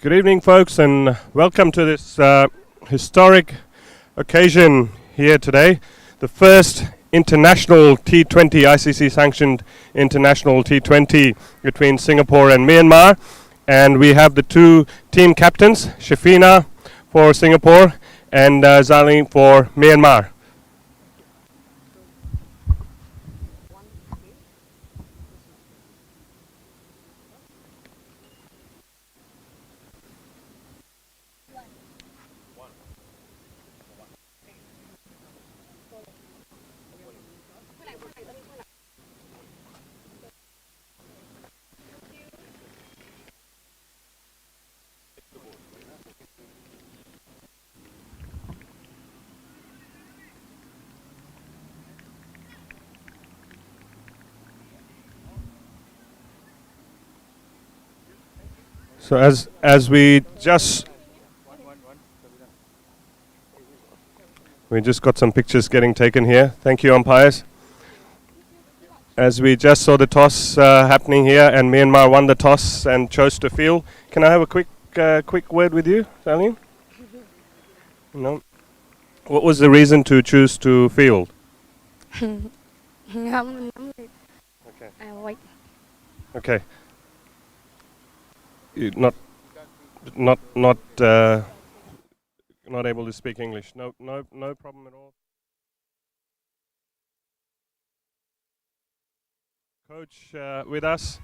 Good evening, folks, and welcome to this historic occasion here today. The first international T20 ICC sanctioned international T20 between Singapore and Myanmar. And we have the two team captains, Shafina for Singapore and Zali for Myanmar. So as we just got some pictures getting taken here. Thank you, umpires. As we just saw the toss happening here, and Myanmar won the toss and chose to field. Can I have a quick word with you, Salim? No. What was the reason to choose to field? Không nắm được. Okay. Wait. Okay. You're not able to speak English. No problem at all. Coach with us.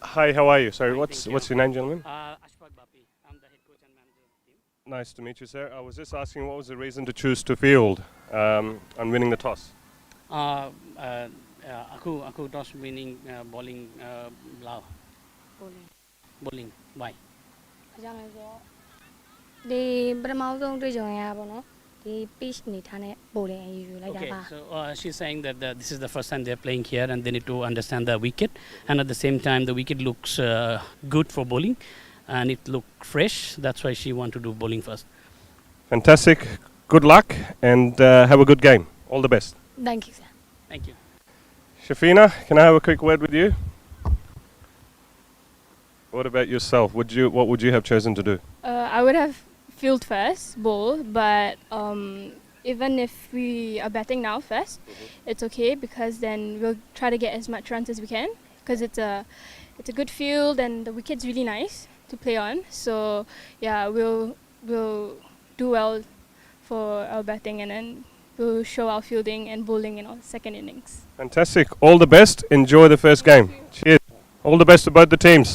Hi, how are you? Sorry, Hi, what's thank your name, gentlemen? Ashfaq Bapi. I'm the head coach and manager of the team. Nice to meet you, sir. I was just asking, what was the reason to choose to field on winning the toss? Aku toss winning bowling lao. Bowling. Why? အကြောင်းလဲဆိုတော့ဒီပထမဆုံးတွေ့ကြုံရတာပေါ့နော်ဒီ pitch နေထားတဲ့ bowling အယူလိုက်တာ Okay, ပါ so she's saying that this is the first time they're playing here and they need to understand the wicket, and at the same time the wicket looks good for bowling and it looked fresh. That's why she want to do bowling first. Fantastic. Good luck and have a good game. All the best. Thank you sir. Thank you. Shafina, can I have a quick word with you? What about yourself? What would you have chosen to do? I would have field first, bowl, but even if we are batting now first, it's okay because then we'll try to get as much runs as we can because it's a good field and the wicket's really nice to play on. So yeah, we'll do well for our batting and then we'll show our fielding and bowling in our second innings. Fantastic. All the best. Enjoy the first game. Cheers. All the best to both the teams.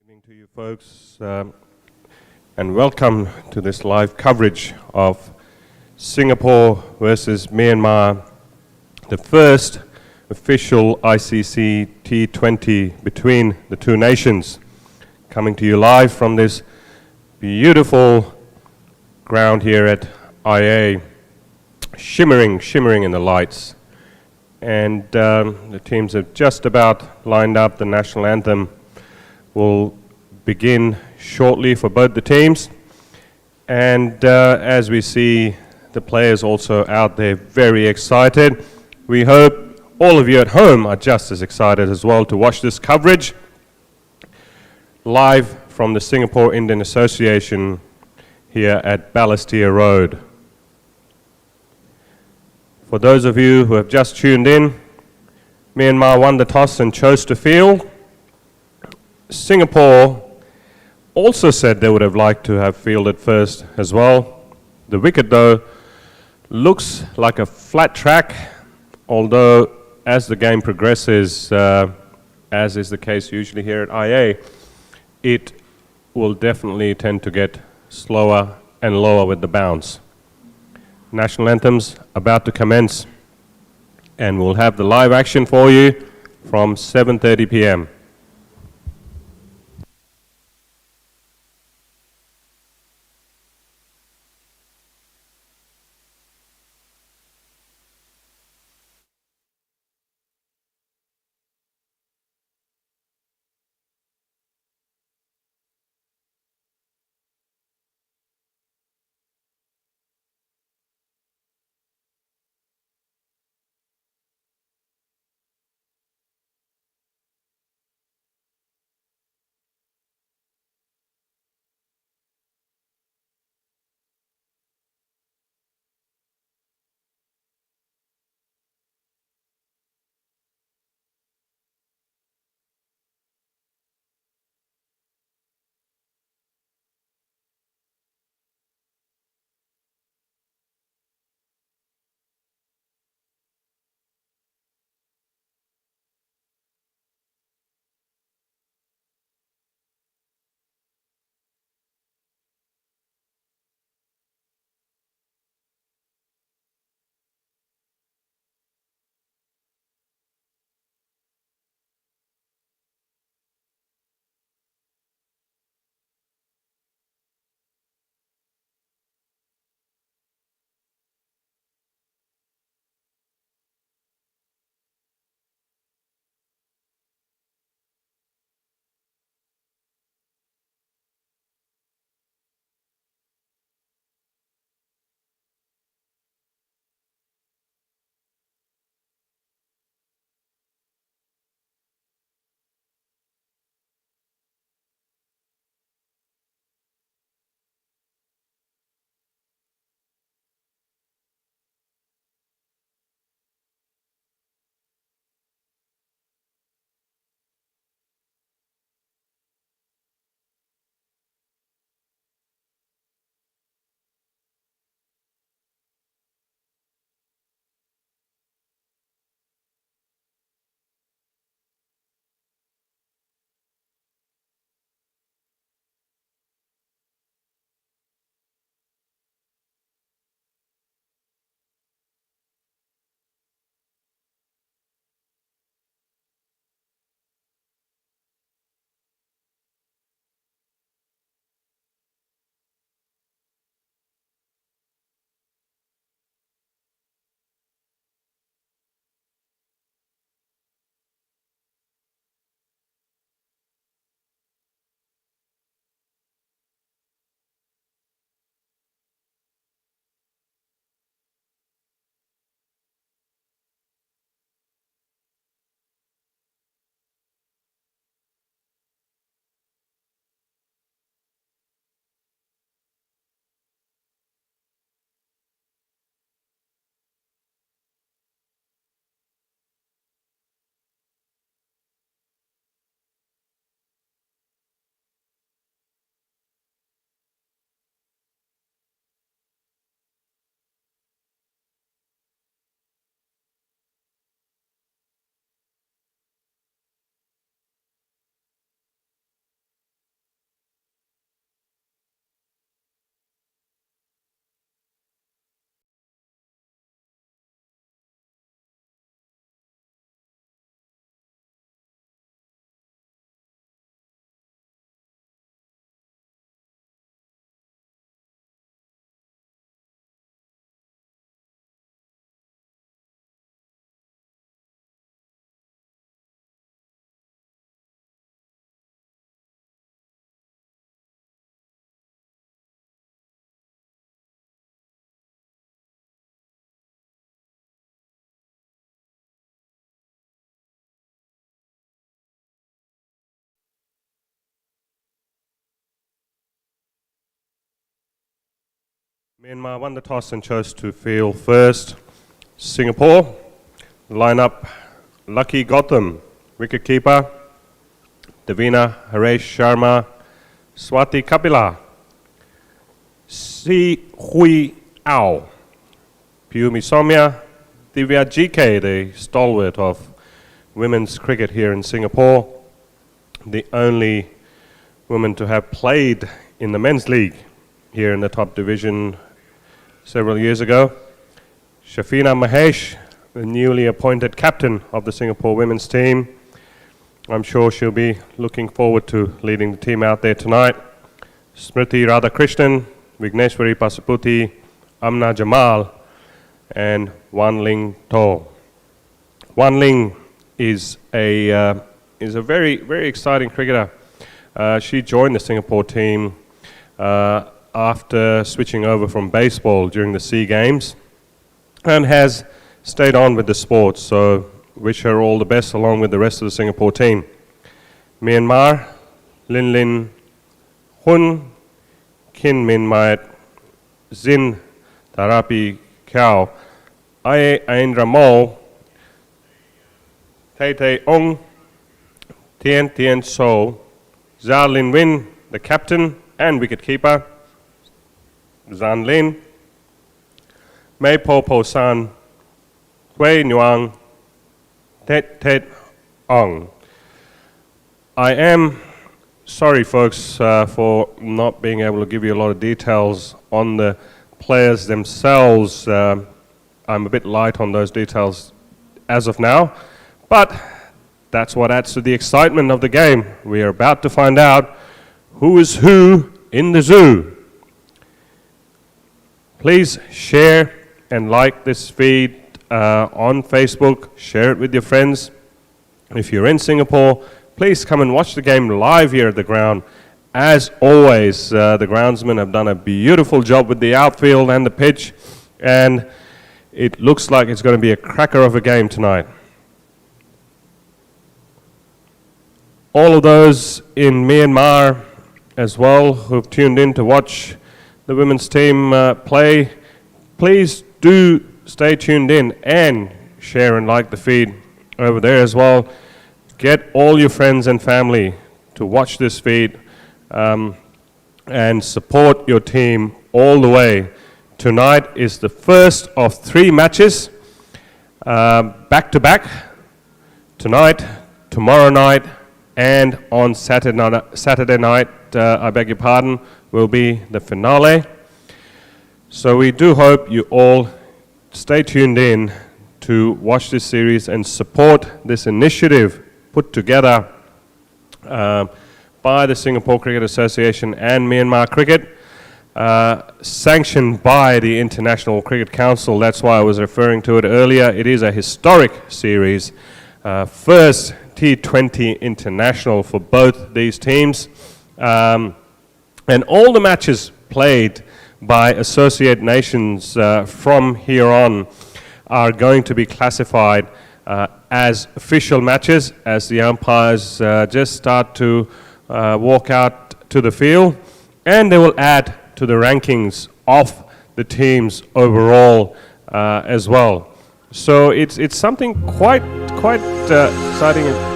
evening to you folks, and welcome to this live coverage of Singapore versus Myanmar, the first official ICC T20 between the two nations, coming to you live from this beautiful ground here at IA, shimmering in the lights. And the teams have just about lined up. The national anthem will begin shortly for both the teams. And as we see the players also out there very excited, we hope all of you at home are just as excited as well to watch this coverage live from the Singapore Indian Association here at Balestier Road. For those of you who have just tuned in, Myanmar won the toss and chose to field. Singapore also said they would have liked to have fielded first as well. The wicket, though, looks like a flat track, although as the game progresses, as is the case usually here at IA, it will definitely tend to get slower and lower with the bounce. National anthems about to commence, and we'll have the live action for you from 7:30 p.m. Myanmar won the toss and chose to field first. Singapore, lineup Lucky Gotham, wicketkeeper Davina Haresh Sharma, Swati Kapila, Si Hui Ao, Piumi Somya, Divya GK, the stalwart of women's cricket here in Singapore, the only woman to have played in the men's league here in the top division several years ago. Shafina Mahesh, the newly appointed captain of the Singapore women's team. I'm sure she'll be looking forward to leading the team out there tonight. Smriti Radhakrishnan, Vigneshwari Pasuputi, Amna Jamal, and Wan Ling To. Wan Ling is a very, very exciting cricketer. She joined the Singapore team after switching over from baseball during the SEA Games and has stayed on with the sport, so wish her all the best along with the rest of the Singapore team. Myanmar, Lin Lin Hun, Kin Min Maet, Zin Tarapi Kiao, Ae Aindra Mo, Tay Tay Ong, Tien Tien So, Zha Lin Win, the captain and wicketkeeper, Zan Lin, Mei Po Po San, Hui Nguyen, Tet Tet Ong. I am sorry, folks, for not being able to give you a lot of details on the players themselves. I'm a bit light on those details as of now, but that's what adds to the excitement of the game. We are about to find out who is who in the zoo. Please share and like this feed on Facebook. Share it with your friends. If you're in Singapore, please come and watch the game live here at the ground. As always, the groundsmen have done a beautiful job with the outfield and the pitch, and it looks like it's going to be a cracker of a game tonight. All of those in Myanmar as well who've tuned in to watch the women's team play, please do stay tuned in and share and like the feed over there as well. Get all your friends and family to watch this feed and support your team all the way. Tonight is the first of 3 matches, back to back. Tonight, tomorrow night, and on Saturday night, I beg your pardon, will be the finale. So we do hope you all stay tuned in to watch this series and support this initiative put together by the Singapore Cricket Association and Myanmar Cricket, sanctioned by the International Cricket Council. That's why I was referring to it earlier. It is a historic series, first T20 international for both these teams, and all the matches played by associate nations from here on are going to be classified as official matches as the umpires just start to walk out to the field, and they will add to the rankings of the teams overall as well. So it's something quite exciting.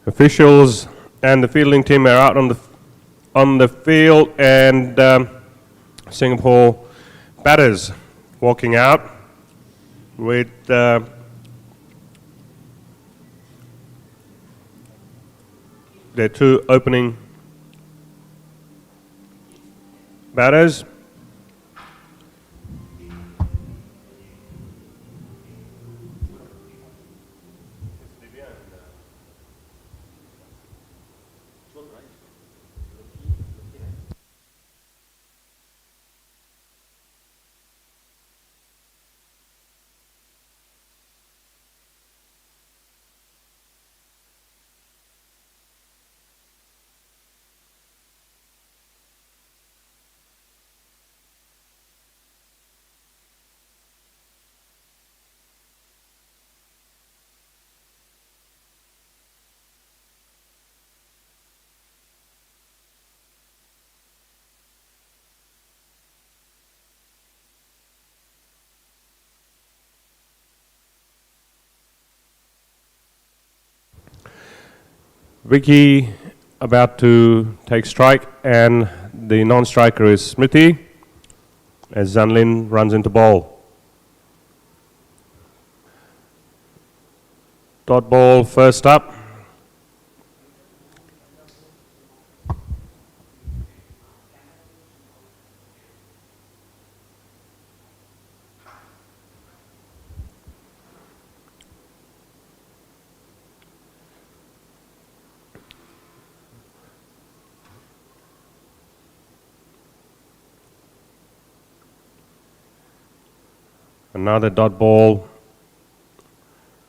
Officials and the fielding team are out on the field, and Singapore batters walking out with their 2 opening batters. Vicky about to take strike, and the non-striker is Smriti as Zanlin runs into ball. Dot ball first up. Another dot ball.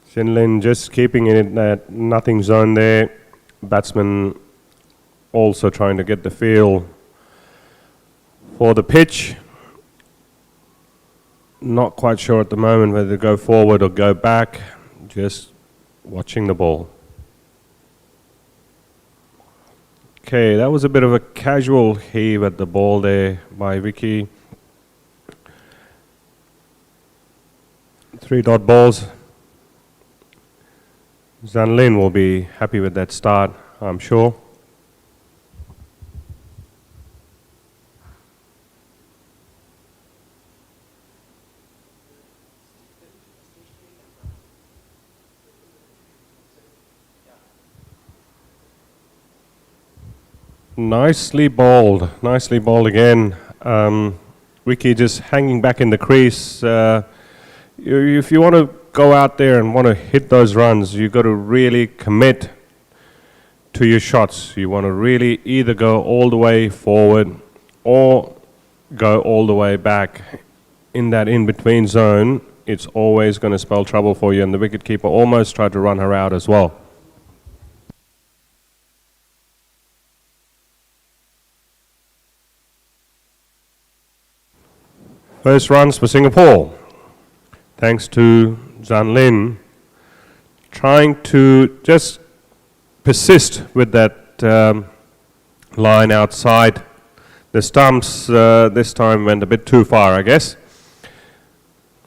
Sinlin just keeping it in that nothing zone there. Batsman also trying to get the feel for the pitch. Not quite sure at the moment whether to go forward or go back. Just watching the ball. Okay, that was a bit of a casual heave at the ball there by Vicky. 3 dot balls. Zanlin will be happy with that start, I'm sure. Nicely bowled again. Vicky just hanging back in the crease. If you want to go out there and want to hit those runs, you've got to really commit to your shots. You want to really either go all the way forward or go all the way back. In that in-between zone, it's always going to spell trouble for you, and the wicketkeeper almost tried to run her out as well. First runs for Singapore, thanks to Zanlin trying to just persist with that line outside the stumps. This time went a bit too far, I guess.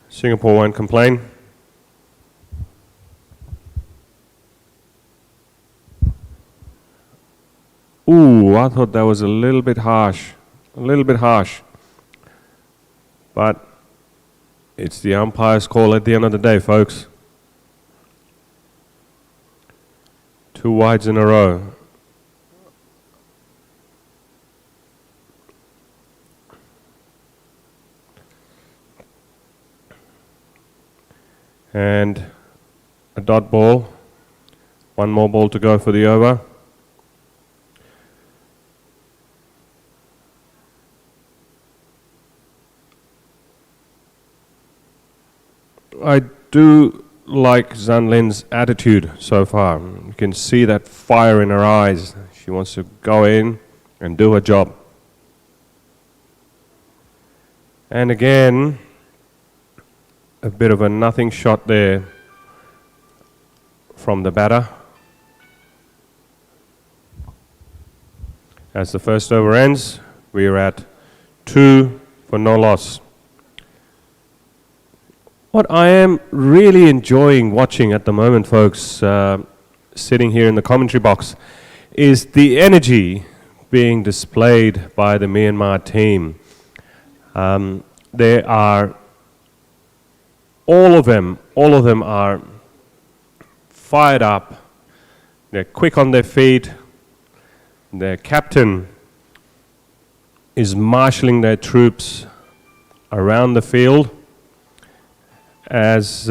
Singapore won't complain. Ooh, I thought that was a little bit harsh. But it's the umpire's call at the end of the day, folks. 2 wides in a row. And a dot ball. 1 more ball to go for the over. I do like Zanlin's attitude so far. You can see that fire in her eyes. She wants to go in and do her job. And again, a bit of a nothing shot there from the batter. As the first over ends, we are at 2 for no loss. What I am really enjoying watching at the moment, folks, sitting here in the commentary box, is the energy being displayed by the Myanmar team. They are, all of them are fired up. They're quick on their feet. Their captain is marshalling their troops around the field as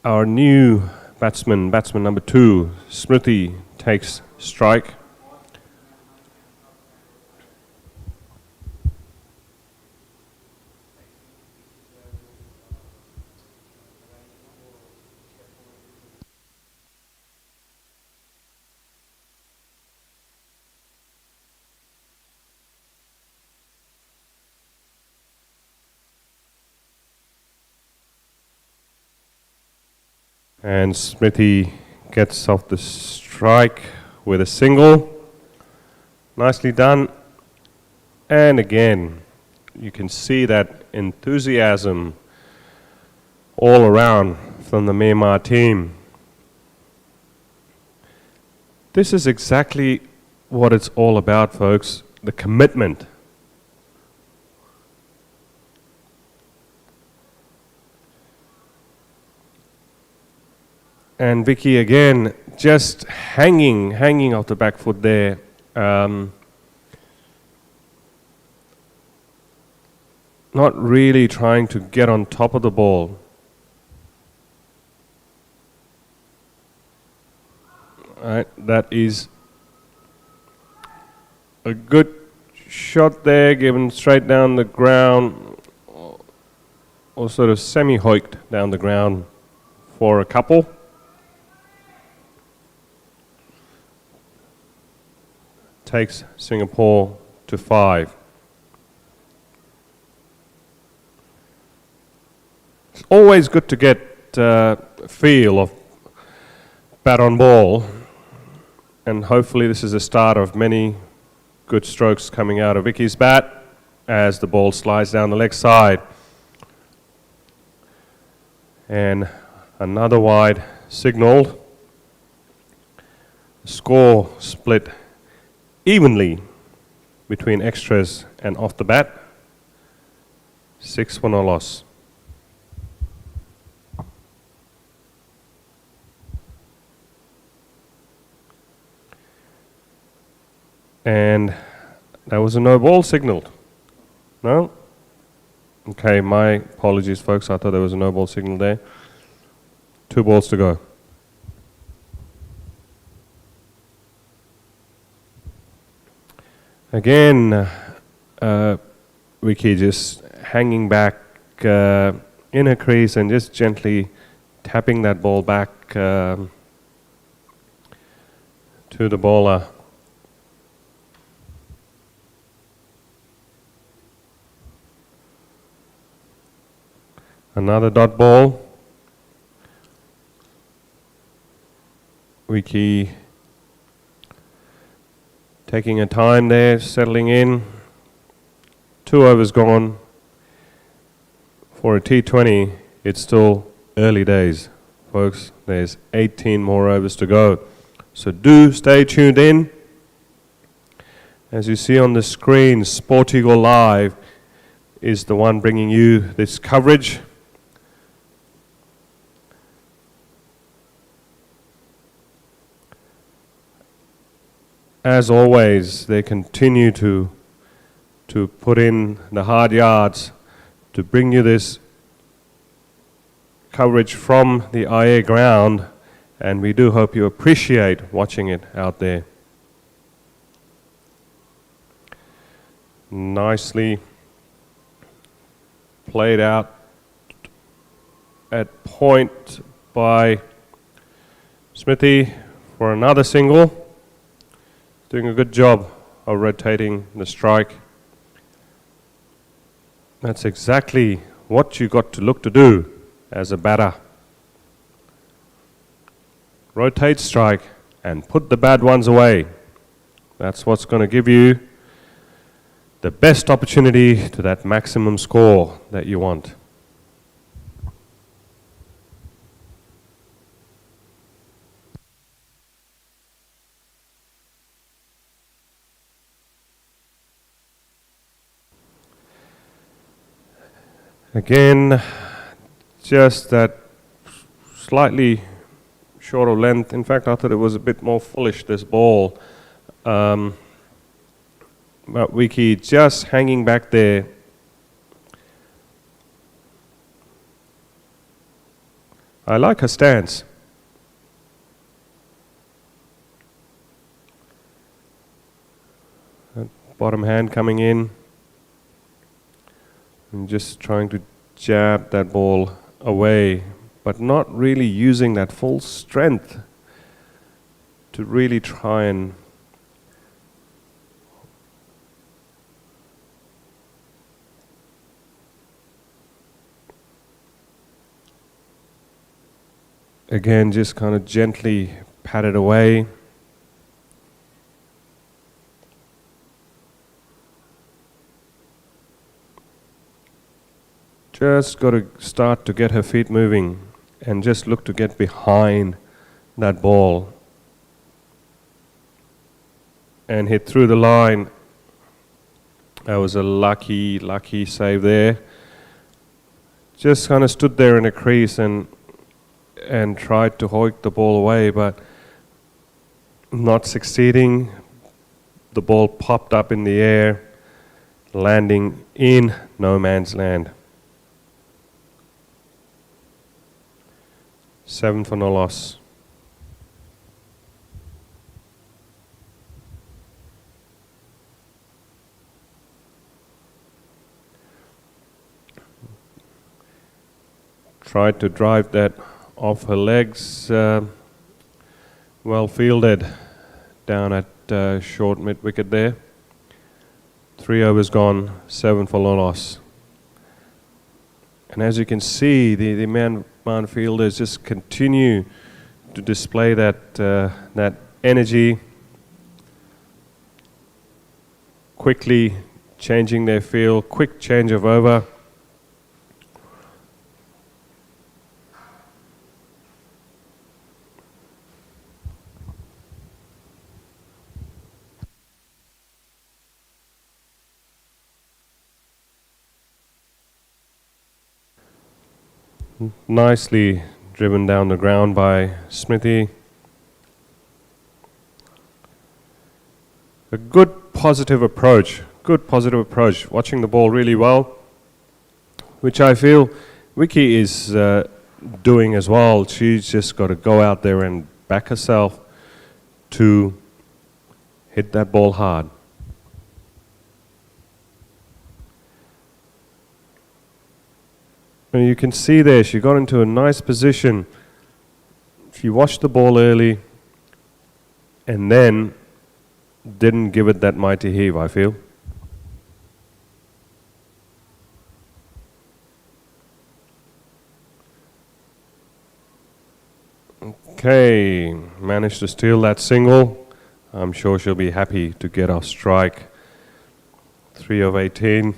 our new batsman number 2, Smriti, takes strike. And Smriti gets off the strike with a single. Nicely done. And again, You can see that enthusiasm all around from the Myanmar team. This is exactly what it's all about, folks, the commitment. And Vicky again, just hanging off the back foot there. Not really trying to get on top of the ball. Right, that is a good shot there, given straight down the ground, or sort of semi-hoiked down the ground for a couple. Takes Singapore to 5. It's always good to get a feel of bat on ball, and hopefully this is the start of many good strokes coming out of Vicky's bat as the ball slides down the leg side. And another wide signaled. Score split evenly between extras and off the bat. 6 win or loss. And that was a no ball signaled. No? Okay, my apologies, folks. I thought there was a no ball signal there. 2 balls to go. Again, Vicky just hanging back in her crease and just gently tapping that ball back to the bowler. Another dot ball. Vicky taking her time there, settling in. 2 overs gone. For a T20, it's still early days, folks. There's 18 more overs to go. So do stay tuned in. As you see on the screen, Sportigo Live is the one bringing you this coverage. As always, they continue to put in the hard yards to bring you this coverage from the IA ground, and we do hope you appreciate watching it out there. Nicely played out at point by Smithy for another single. Doing a good job of rotating the strike. That's exactly what you got to look to do as a batter. Rotate strike and put the bad ones away. That's what's going to give you the best opportunity to that maximum score that you want. Again, just that slightly shorter length. In fact, I thought it was a bit more fullish, this ball. But Vicky just hanging back there. I like her stance. That bottom hand coming in. And just trying to jab that ball away, but not really using that full strength to really try and again just kind of gently pat it away. just got to start to get her feet moving and just look to get behind that ball and hit through the line. That was a lucky save there. Just kind of stood there in a crease and tried to hoik the ball away, but not succeeding. The ball popped up in the air, landing in no man's land. 7 for no loss. Tried to drive that off her legs, well fielded down at short mid wicket there. 3 overs gone, 7 for no loss. And as you can see, the Myanmar fielders just continue to display that energy, quickly changing their field, quick change of over. Nicely driven down the ground by Smithy. A good positive approach, watching the ball really well, which I feel Vicky is doing as well. She's just got to go out there and back herself to hit that ball hard. And you can see there, she got into a nice position. She watched the ball early and then didn't give it that mighty heave, I feel. Okay, managed to steal that single. I'm sure she'll be happy to get off strike. 3 of 18.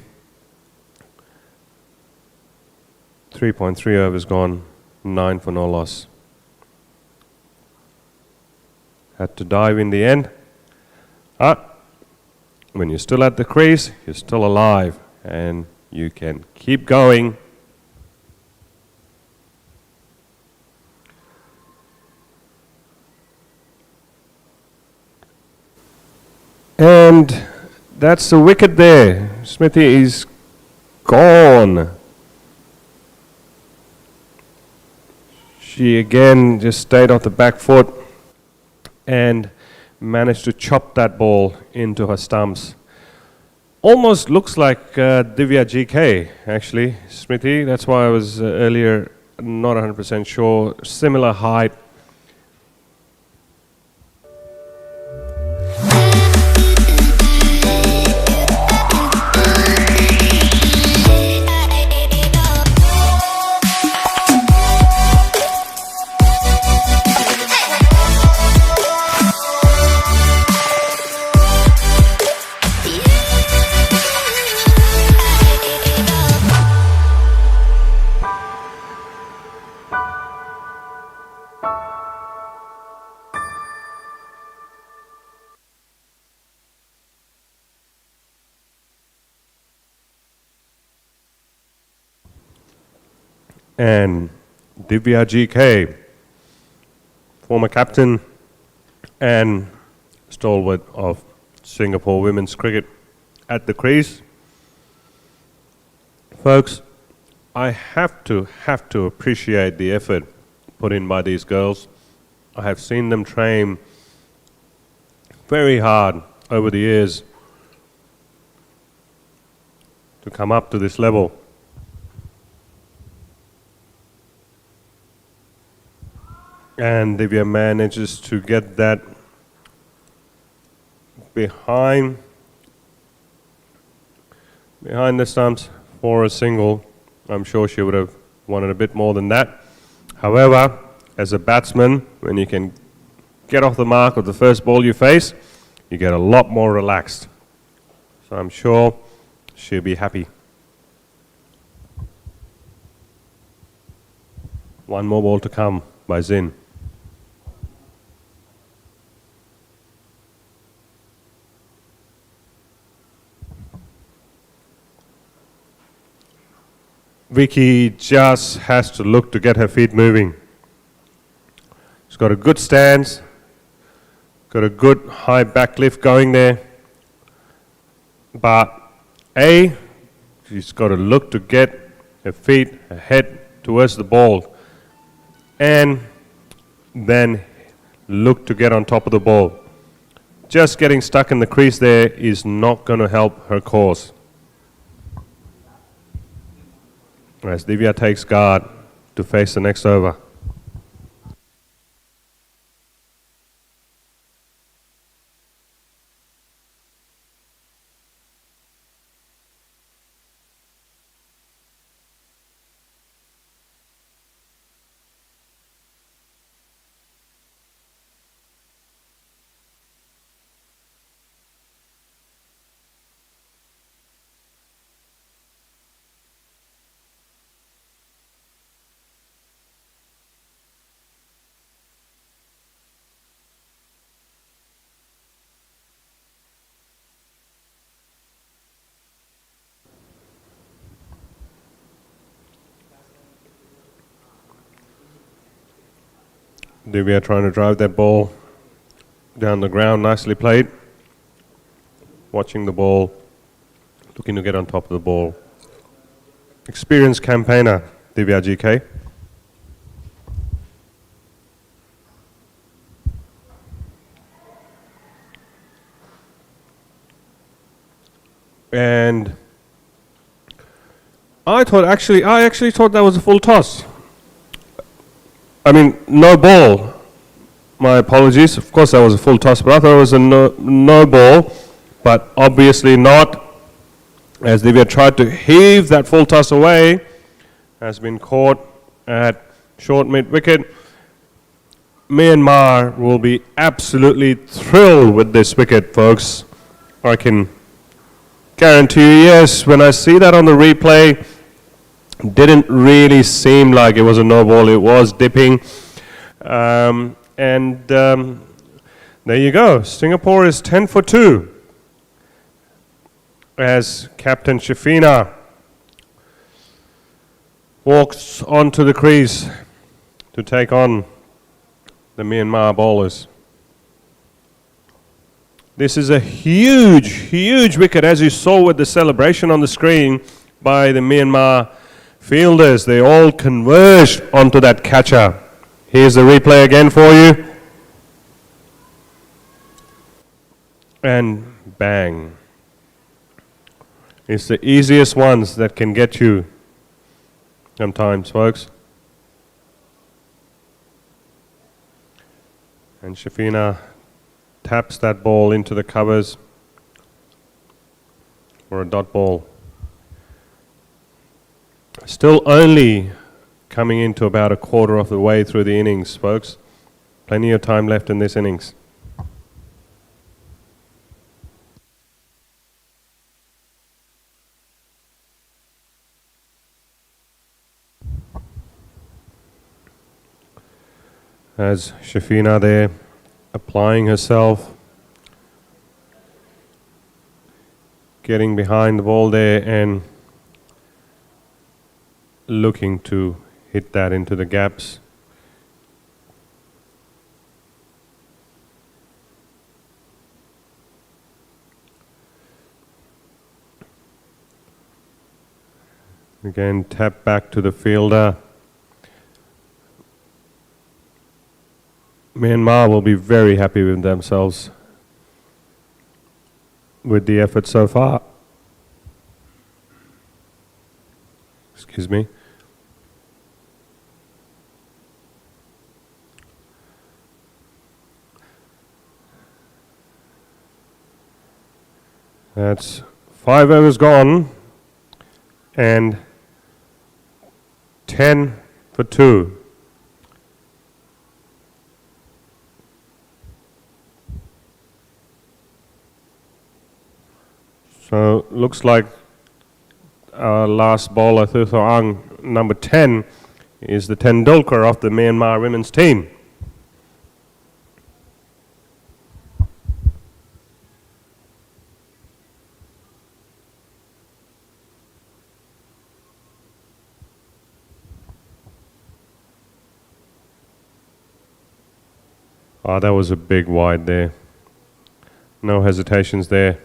3.3 overs gone, 9 for no loss. Had to dive in the end. When you're still at the crease, you're still alive and you can keep going. And that's the wicket there. Smithy is gone. She again just stayed off the back foot and managed to chop that ball into her stumps. Almost looks like Divya GK actually, Smithy. That's why I was earlier not 100% sure. Similar height. And Divya GK, former captain and stalwart of Singapore women's cricket at the crease. Folks, I have to appreciate the effort put in by these girls. I have seen them train very hard over the years to come up to this level. And Divya manages to get that behind the stumps for a single. I'm sure she would have wanted a bit more than that. However, as a batsman, when you can get off the mark of the first ball you face, you get a lot more relaxed. So I'm sure she'll be happy. One more ball to come by Zin. Vicky just has to look to get her feet moving. She's got a good stance, got a good high back lift going there. But she's got to look to get her feet, her head towards the ball, and then look to get on top of the ball. Just getting stuck in the crease there is not going to help her cause. As Divya takes guard to face the next over. Divya trying to drive that ball down the ground, nicely played. Watching the ball, looking to get on top of the ball. Experienced campaigner, Divya GK. And I actually thought that was a full toss. I mean, no ball. My apologies. Of course, that was a full toss, but I thought it was a no ball. But obviously not, as Divya tried to heave that full toss away, has been caught at short mid-wicket. Myanmar will be absolutely thrilled with this wicket, folks. I can guarantee you, yes, when I see that on the replay, didn't really seem like it was a no ball. It was dipping. There you go. Singapore is 10 for 2. As Captain Shafina walks onto the crease to take on the Myanmar bowlers. This is a huge, huge wicket, as you saw with the celebration on the screen by the Myanmar fielders. They all converged onto that catcher. Here's the replay again for you. And bang. It's the easiest ones that can get you sometimes, folks. And Shafina taps that ball into the covers for a dot ball. Still only coming into about a quarter of the way through the innings, folks. Plenty of time left in this innings. As Shafina there applying herself, getting behind the ball there and looking to hit that into the gaps. Again, tap back to the fielder. Myanmar will be very happy with themselves with the effort so far. Excuse me. That's 5 overs gone and 10 for 2. So looks like our last bowler, Thurthorang, number 10, is the Tendulkar of the Myanmar women's team. Oh, that was a big wide there. No hesitations there.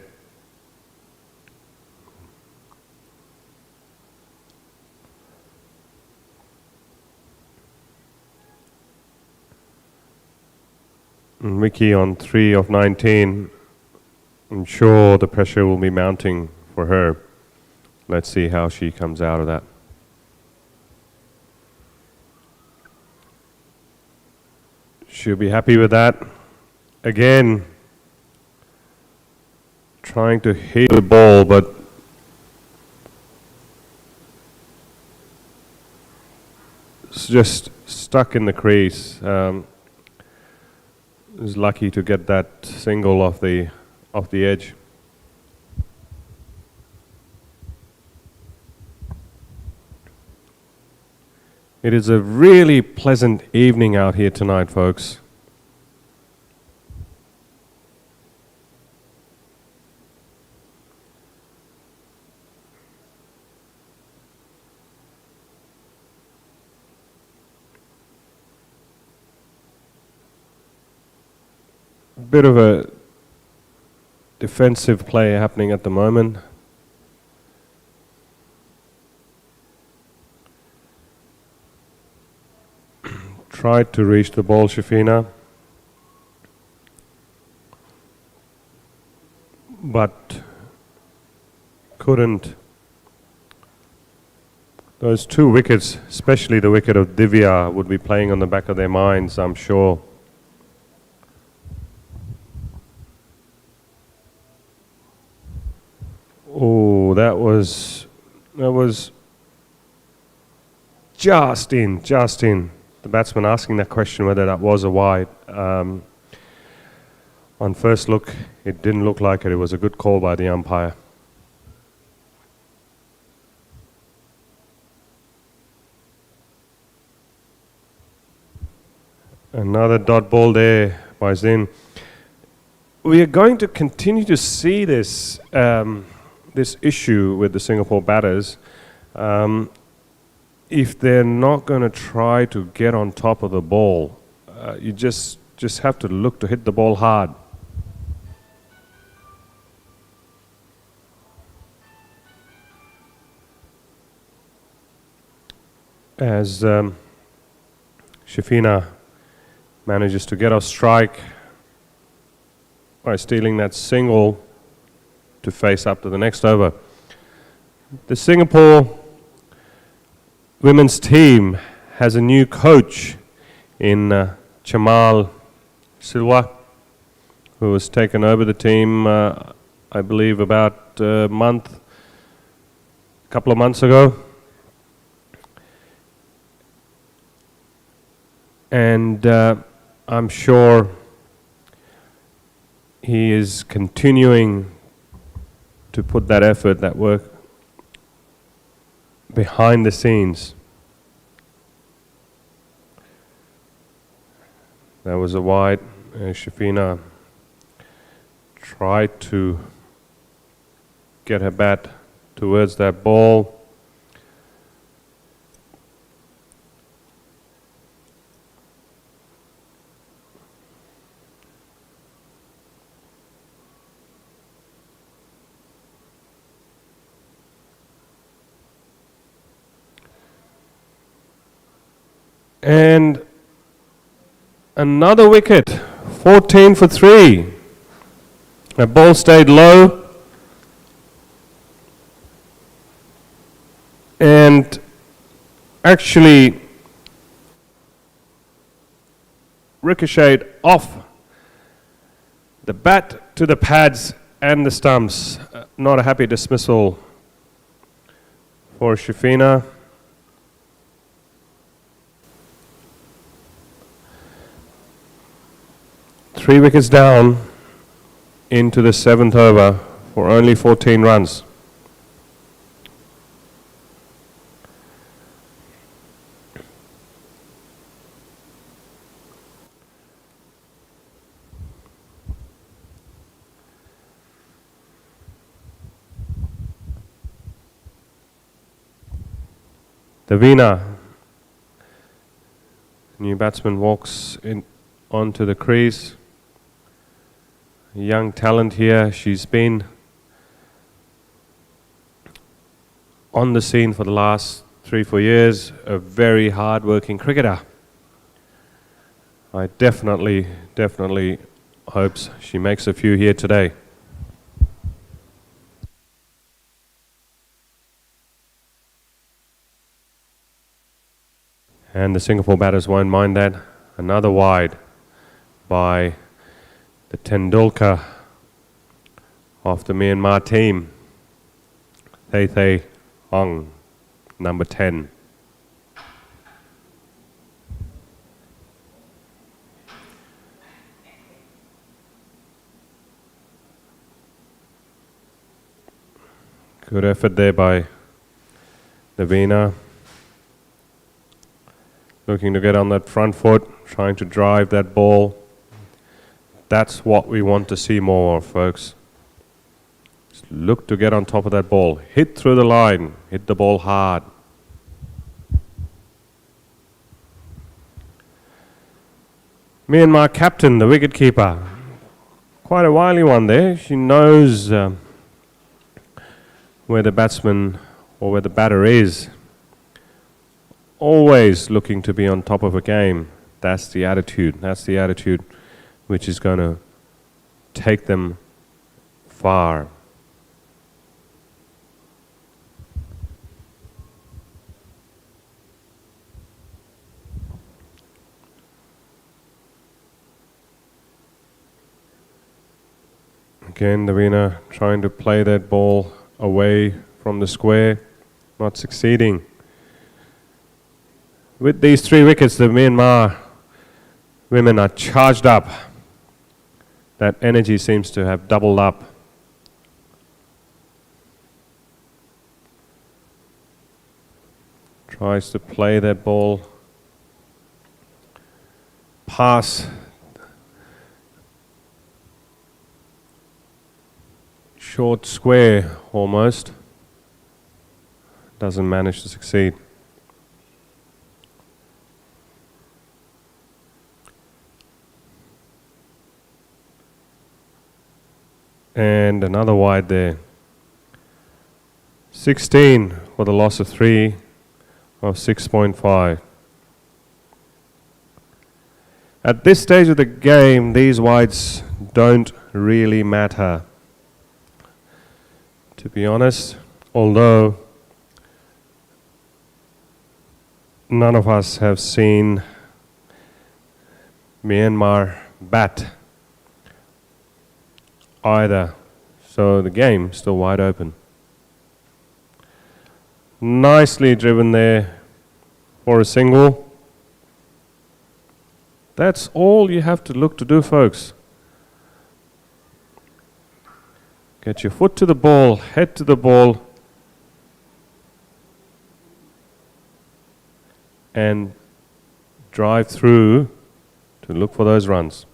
And Vicky on 3 of 19. I'm sure the pressure will be mounting for her. Let's see how she comes out of that. She'll be happy with that. Again, trying to hit the ball, but it's just stuck in the crease. Was lucky to get that single off the edge. It is a really pleasant evening out here tonight, folks. A bit of a defensive play happening at the moment. Tried to reach the ball, Shafina, but couldn't. Those 2 wickets, especially the wicket of Divya, would be playing on the back of their minds, I'm sure. Oh, that was just in. The batsman asking that question whether that was a wide. On first look, it didn't look like it. It was a good call by the umpire. Another dot ball there by Zin. We are going to continue to see this this issue with the Singapore batters. If they're not going to try to get on top of the ball, you just have to look to hit the ball hard. As Shafina manages to get off strike by stealing that single to face up to the next over. The Singapore women's team has a new coach in Chamal Silwa, who has taken over the team, I believe, about a couple of months ago. And I'm sure he is continuing to put that effort, that work behind the scenes. That was a wide. Shafina tried to get her bat towards that ball. And another wicket, 14 for 3. The ball stayed low. And actually ricocheted off the bat to the pads and the stumps. Not a happy dismissal for Shafina. Three wickets down into the 7th over for only 14 runs. Davina, new batsman, walks in onto the crease. A young talent here. She's been on the scene for the last 3-4 years. A very hard-working cricketer. I definitely hopes she makes a few here today. And the Singapore batters won't mind that. Another wide by the Tendulkar of the Myanmar team. Thay Ong, number 10. Good effort there by Davina. Looking to get on that front foot, trying to drive that ball. That's what we want to see more of, folks. Just look to get on top of that ball. Hit through the line. Hit the ball hard. Myanmar captain, the wicketkeeper. Quite a wily one there. She knows where the batsman or where the batter is. Always looking to be on top of a game. That's the attitude. That's the attitude which is going to take them far. Again, Davina trying to play that ball away from the square, not succeeding. With these 3 wickets, the Myanmar women are charged up. That energy seems to have doubled up. Tries to play that ball past short square almost. Doesn't manage to succeed. And another wide there. 16 for the loss of 3 of 6.5. At this stage of the game, these wides don't really matter, to be honest, although none of us have seen Myanmar bat either, so the game's still wide open. Nicely driven there for a single. That's all you have to look to do, folks. Get your foot to the ball, head to the ball, and drive through to look for those runs.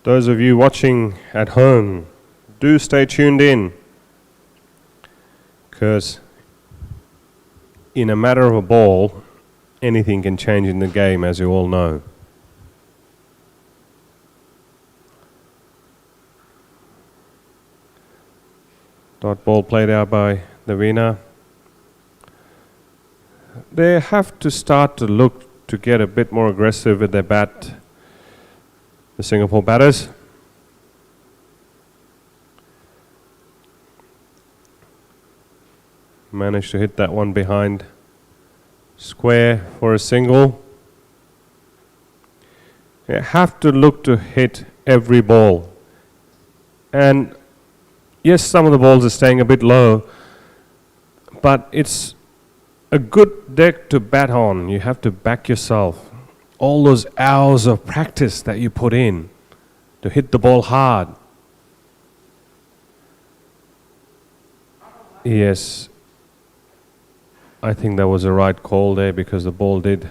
Those of you watching at home, do stay tuned in, because in a matter of a ball, anything can change in the game, as you all know. Dot ball played out by Navina. They have to start to look to get a bit more aggressive with their bat, the Singapore batters. Managed to hit that one behind square for a single. They have to look to hit every ball. And yes, some of the balls are staying a bit low, but it's a good deck to bat on. You have to back yourself. All those hours of practice that you put in to hit the ball hard. Yes, I think that was a right call there because the ball did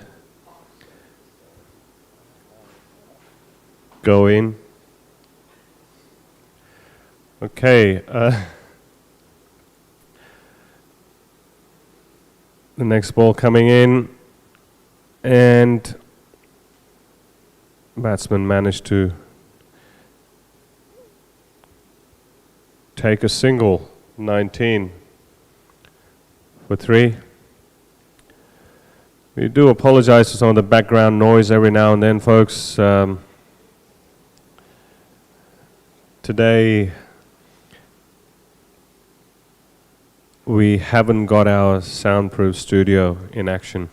go in. Okay. The next ball coming in, and batsman managed to take a single, 19 for 3. We do apologize for some of the background noise every now and then, folks. Today we haven't got our soundproof studio in action.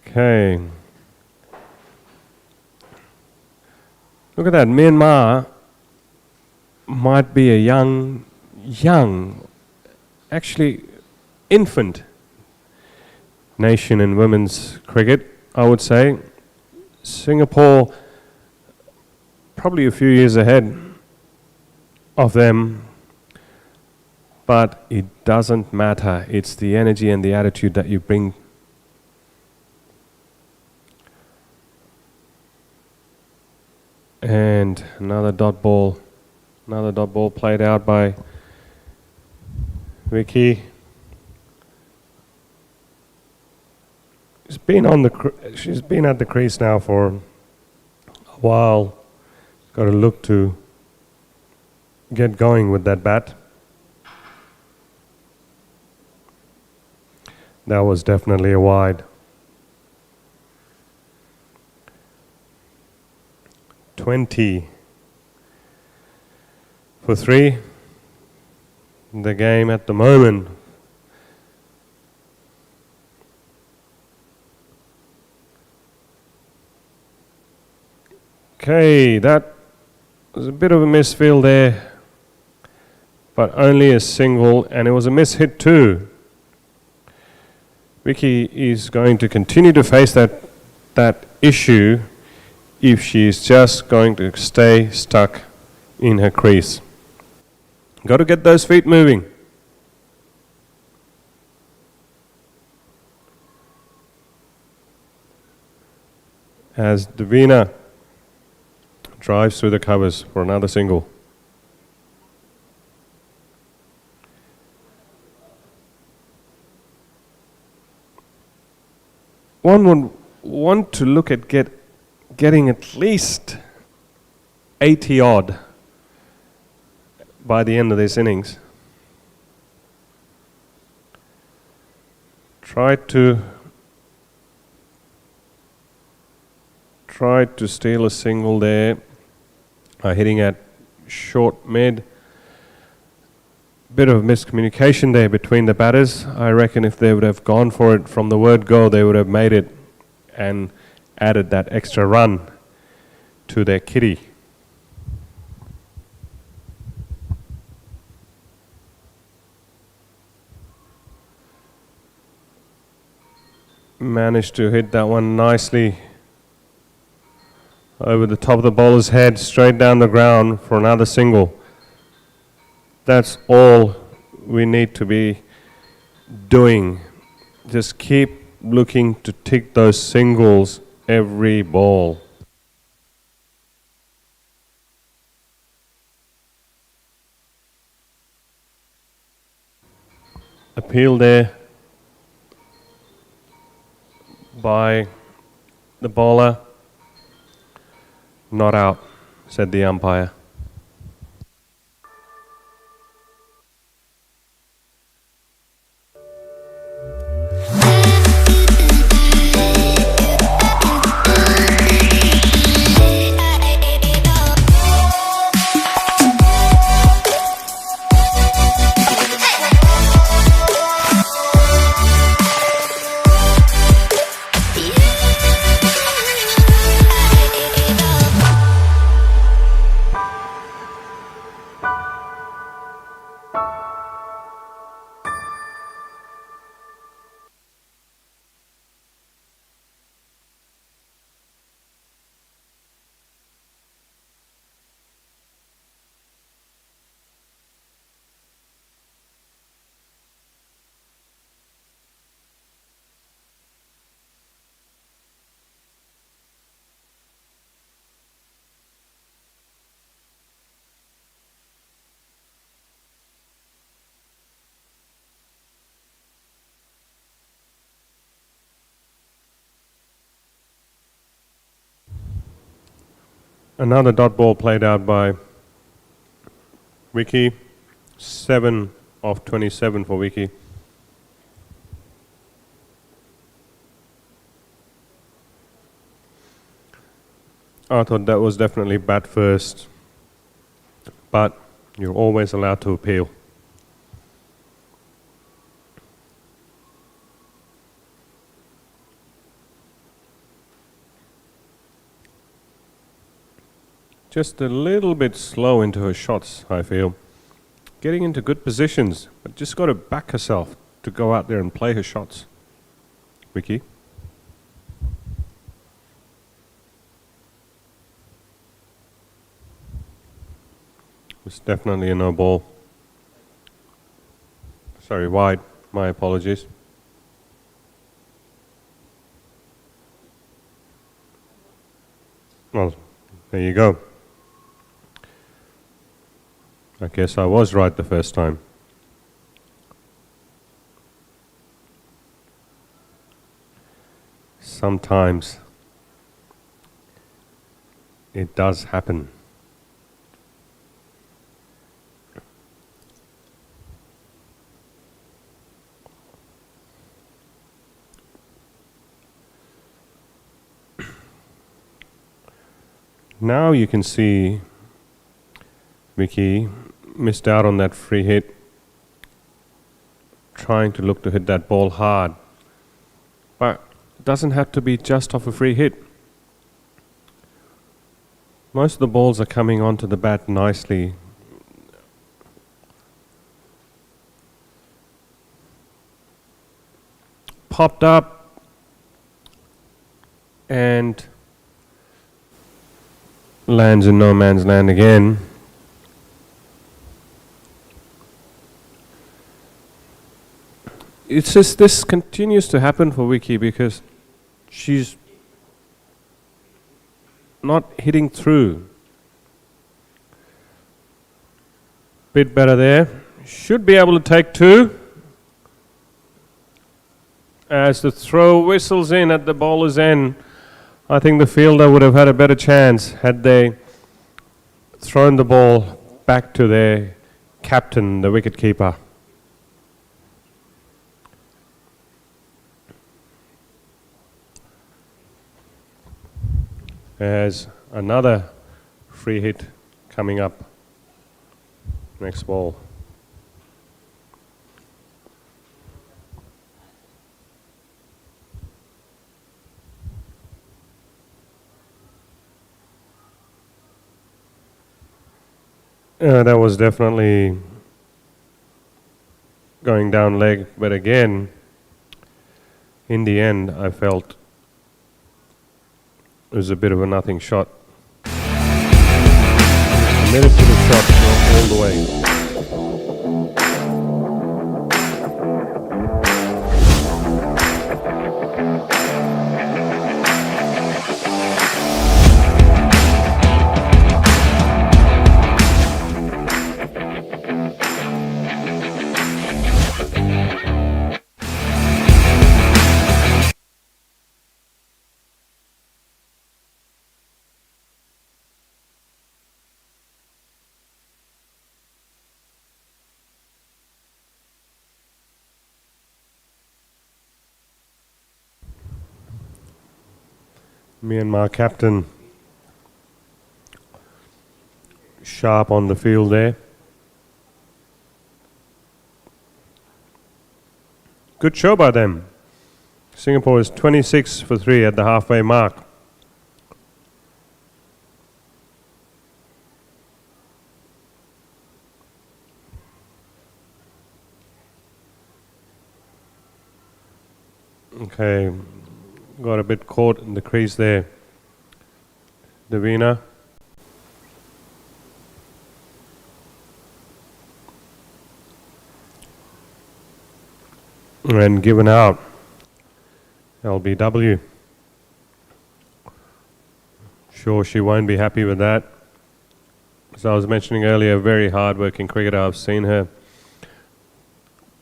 Okay. Look at that. Myanmar might be a young, actually infant nation in women's cricket, I would say. Singapore probably a few years ahead of them, but it doesn't matter. It's the energy and the attitude that you bring. And another dot ball played out by Vicky. She's been at the crease now for a while. Got to look to get going with that bat. That was definitely a wide. 20 for 3. The game at the moment. Okay, that was a bit of a misfield there, but only a single, and it was a miss hit too. Vicky is going to continue to face that issue if she's just going to stay stuck in her crease. Got to get those feet moving. As Davina drives through the covers for another single. One would want to look at getting at least 80 odd by the end of this innings. Try to steal a single there. Hitting at short mid. Bit of miscommunication there between the batters. I reckon if they would have gone for it from the word go, they would have made it and added that extra run to their kitty. Managed to hit that one nicely over the top of the bowler's head, straight down the ground for another single. That's all we need to be doing. Just keep looking to tick those singles every ball. appeal there by the bowler. Not out, said the umpire. Another dot ball played out by Vicky. 7 of 27 for Vicky. I thought that was definitely bat first, but you're always allowed to appeal. Just a little bit slow into her shots, I feel. Getting into good positions, but just got to back herself to go out there and play her shots. Vicky. It's definitely a no ball. Sorry, wide. My apologies. Well, there you go. I guess I was right the first time. Sometimes it does happen. Now you can see Vicky missed out on that free hit, trying to look to hit that ball hard, but it doesn't have to be just off a free hit. Most of the balls are coming onto the bat nicely. Popped up and lands in no man's land again. It's just this continues to happen for Vicky because she's not hitting through. Bit better there. Should be able to take 2. As the throw whistles in at the bowler's end, I think the fielder would have had a better chance had they thrown the ball back to their captain, the wicketkeeper. There's another free hit coming up. Next ball. That was definitely going down leg, but again, in the end, I felt it was a bit of a nothing shot. A minute to the shot, all the way. Myanmar captain sharp on the field there. Good show by them. Singapore is 26 for 3 at the halfway mark. Okay, got a bit caught in the crease there. Davina. And given out. LBW. Sure, she won't be happy with that. As I was mentioning earlier, very hard-working cricketer. I've seen her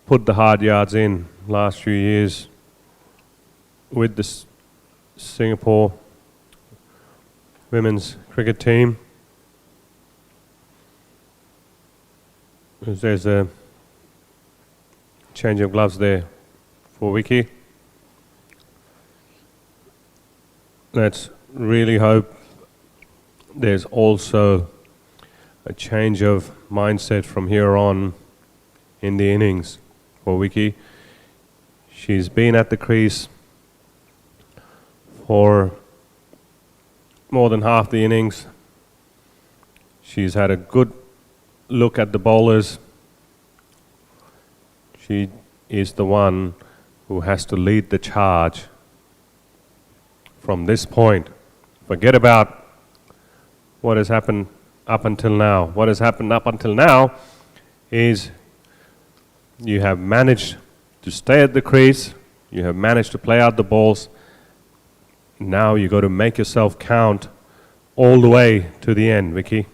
put the hard yards in last few years with the Singapore women's cricket team. There's a change of gloves there for Vicky. Let's really hope there's also a change of mindset from here on in the innings for Vicky. She's been at the crease for more than half the innings. She's had a good look at the bowlers. She is the one who has to lead the charge from this point. Forget about what has happened up until now. What has happened up until now is you have managed to stay at the crease, you have managed to play out the balls. Now you got to make yourself count all the way to the end, Vicky.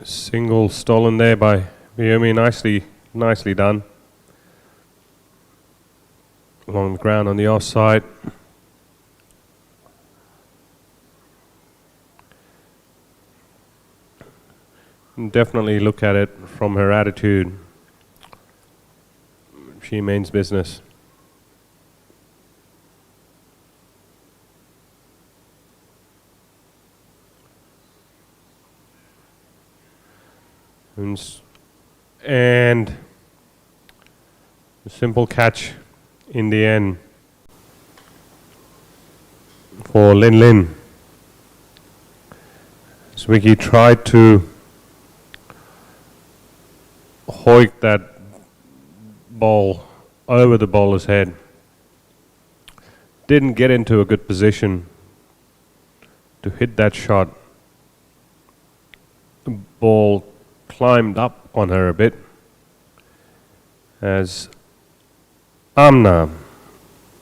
Single stolen there by Viomi, nicely done. Along the ground on the offside. Definitely look at it from her attitude. She means business. And a simple catch in the end for Lin Lin. Vicky tried to hoik that ball over the bowler's head. Didn't get into a good position to hit that shot. The ball climbed up on her a bit as Amna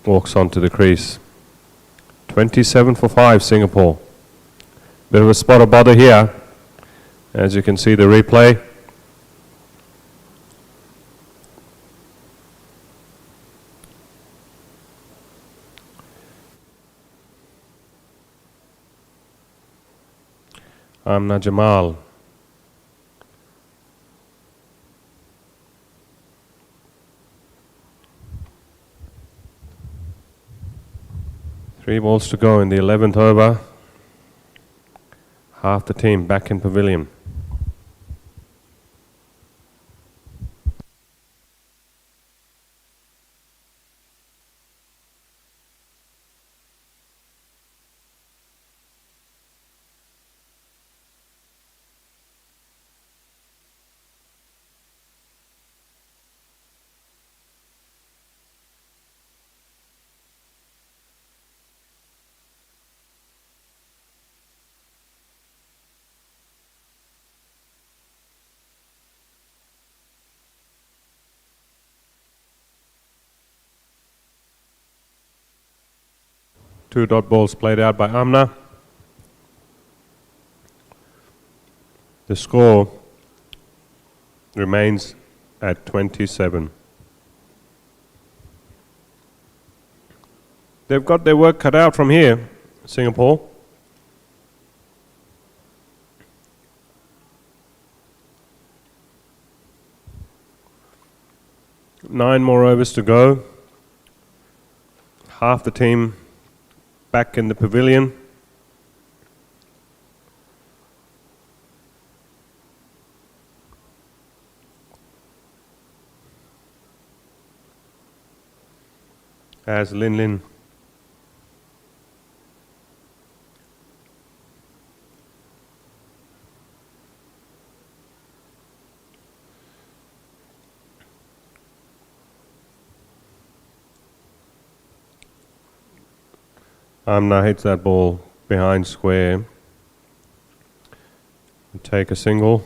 walks onto the crease. 27 for 5 Singapore. Bit of a spot of bother here, as you can see the replay. Amna Jamal. Three balls to go in the 11th over. Half the team back in pavilion. Two dot balls played out by Amna. The score remains at 27. they've got their work cut out from here, Singapore. Nine more overs to go. Half the team back in the pavilion. As Lin Lin Amna hits that ball behind square. Take a single.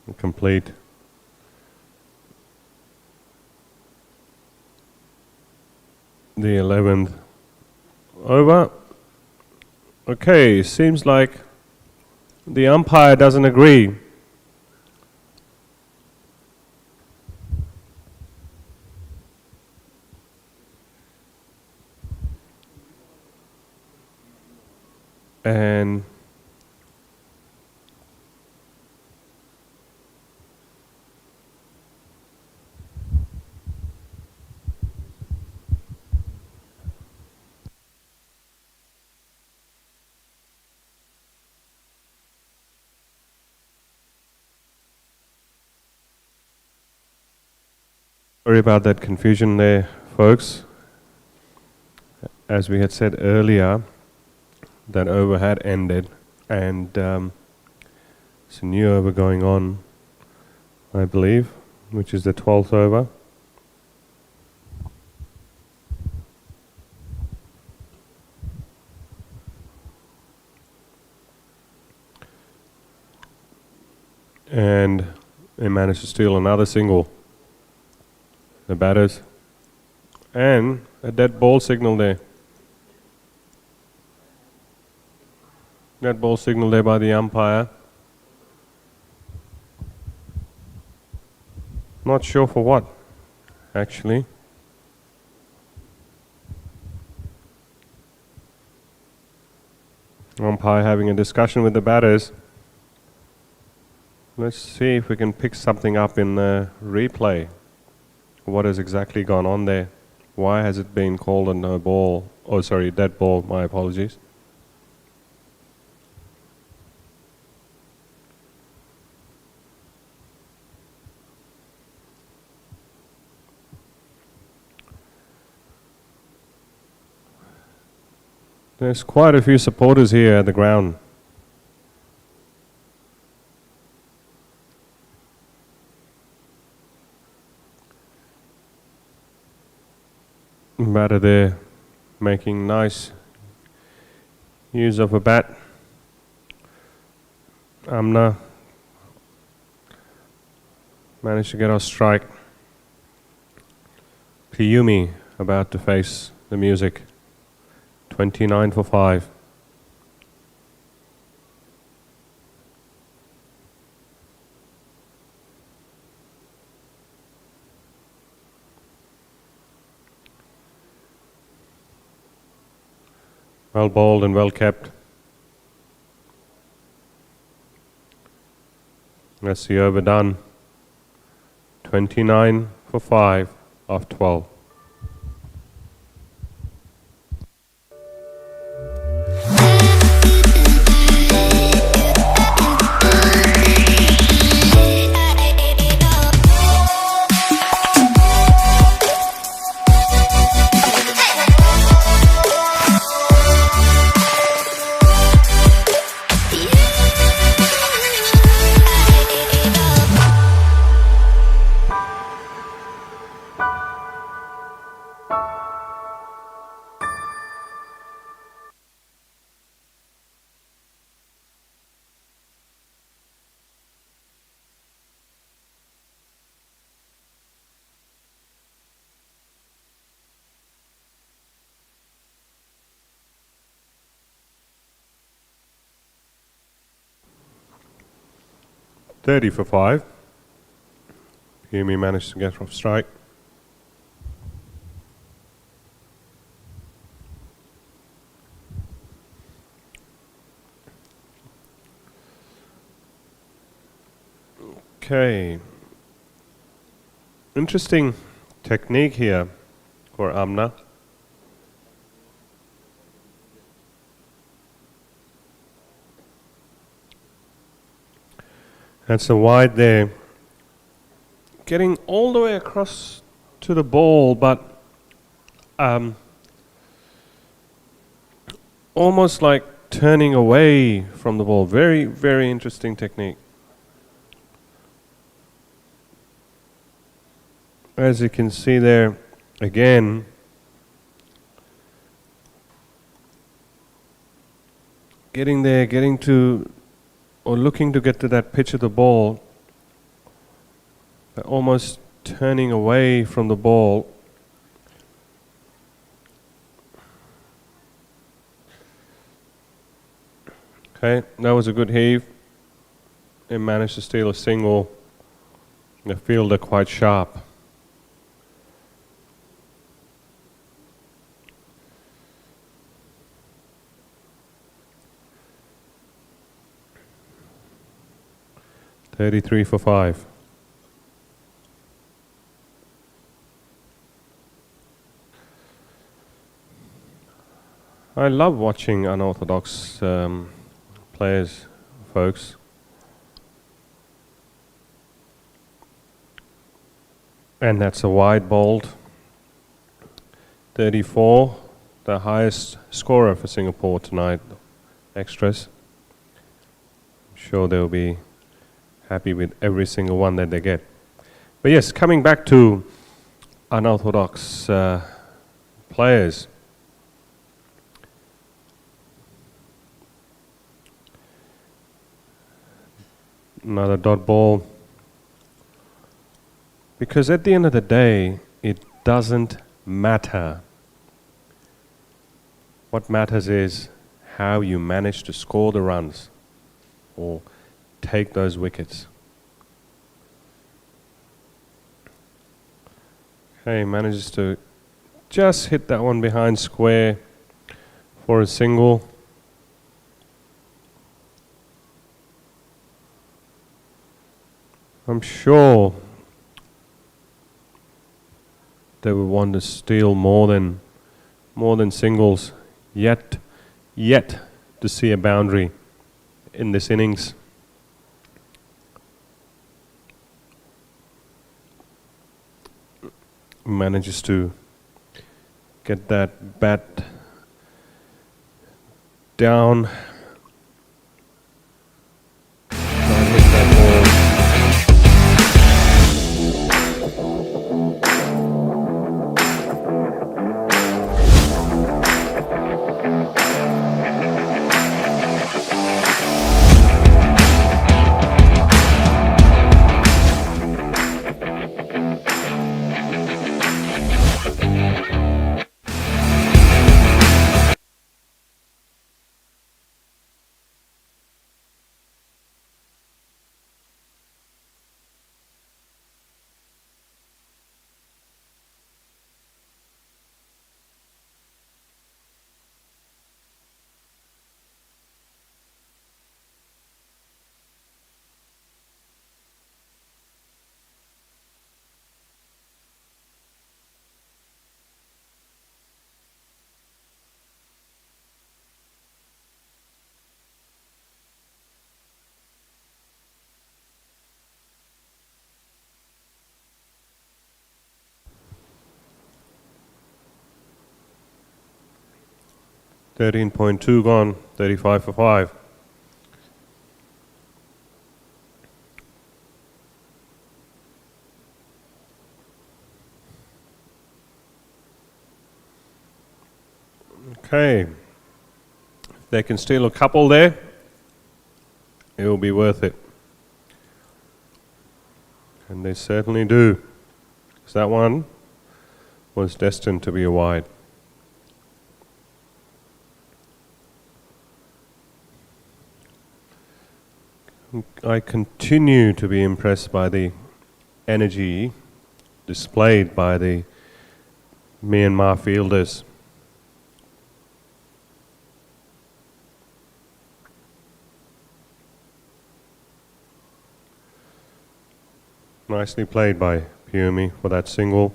And complete. The 11th over. Okay, seems like the umpire doesn't agree. And sorry about that confusion there, folks. As we had said earlier, that over had ended, and it's a new over going on, I believe, which is the 12th over. And they managed to steal another single, the batters, and a dead ball signal there. Dead ball signal there by the umpire. Not sure for what, actually. Umpire having a discussion with the batters. Let's see if we can pick something up in the replay. What has exactly gone on there? Why has it been called a no ball? Oh, sorry, dead ball, my apologies. There's quite a few supporters here at the ground. Batter there, making nice use of a bat. Amna managed to get our strike. Piyumi about to face the music. 29 for 5. Well bowled and well kept. That's the over done. 29 for 5 of 12. .30 for 5. Piyumi managed to get off strike. Okay. Interesting technique here for Amna. That's a wide there. Getting all the way across to the ball, but almost like turning away from the ball. Very, very interesting technique. As you can see there, again, getting there, getting to, or looking to get to that pitch of the ball, but almost turning away from the ball. Okay, that was a good heave. It managed to steal a single. The fielder quite sharp. $33 for 5. I love watching unorthodox players, folks. And that's a wide bowled. 34, the highest scorer for Singapore tonight. Extras. I'm sure they'll be happy with every single one that they get. But yes, coming back to unorthodox players. Another dot ball. Because at the end of the day, it doesn't matter. What matters is how you manage to score the runs or take those wickets. Okay, manages to just hit that one behind square for a single. I'm sure they would want to steal more than singles, yet to see a boundary in this innings. Manages to get that bat down. Try and hit that ball. $13.2 gone, 35 for 5. Okay. If they can steal a couple there, it will be worth it. And they certainly do. Because that one was destined to be a wide. I continue to be impressed by the energy displayed by the Myanmar fielders. Nicely played by Piumi for that single.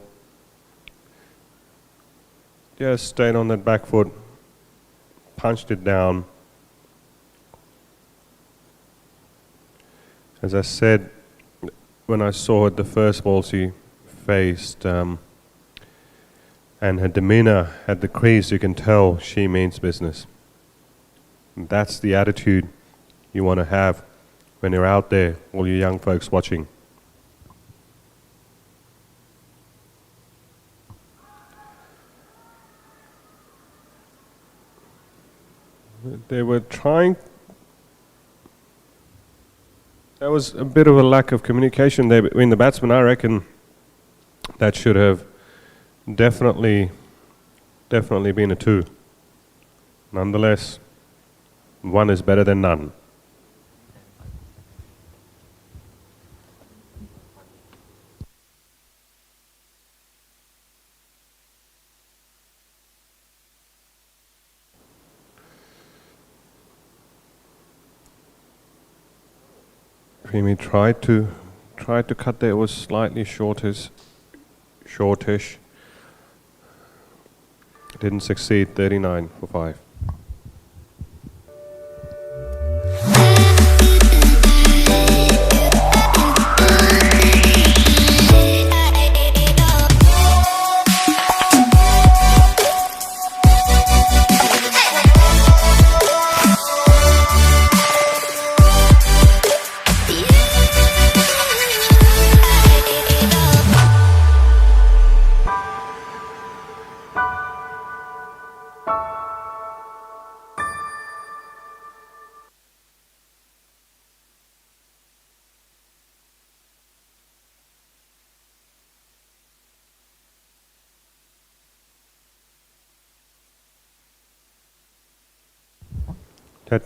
Just stayed on that back foot, punched it down. As I said, when I saw it the first ball she faced, and her demeanor at the crease, you can tell she means business. And that's the attitude you want to have when you're out there, all you young folks watching. They were trying. There was a bit of a lack of communication there between the batsmen. I reckon that should have definitely been a 2. Nonetheless, 1 is better than none. Primi tried to cut there. It was slightly shortish. Didn't succeed. 39 for 5.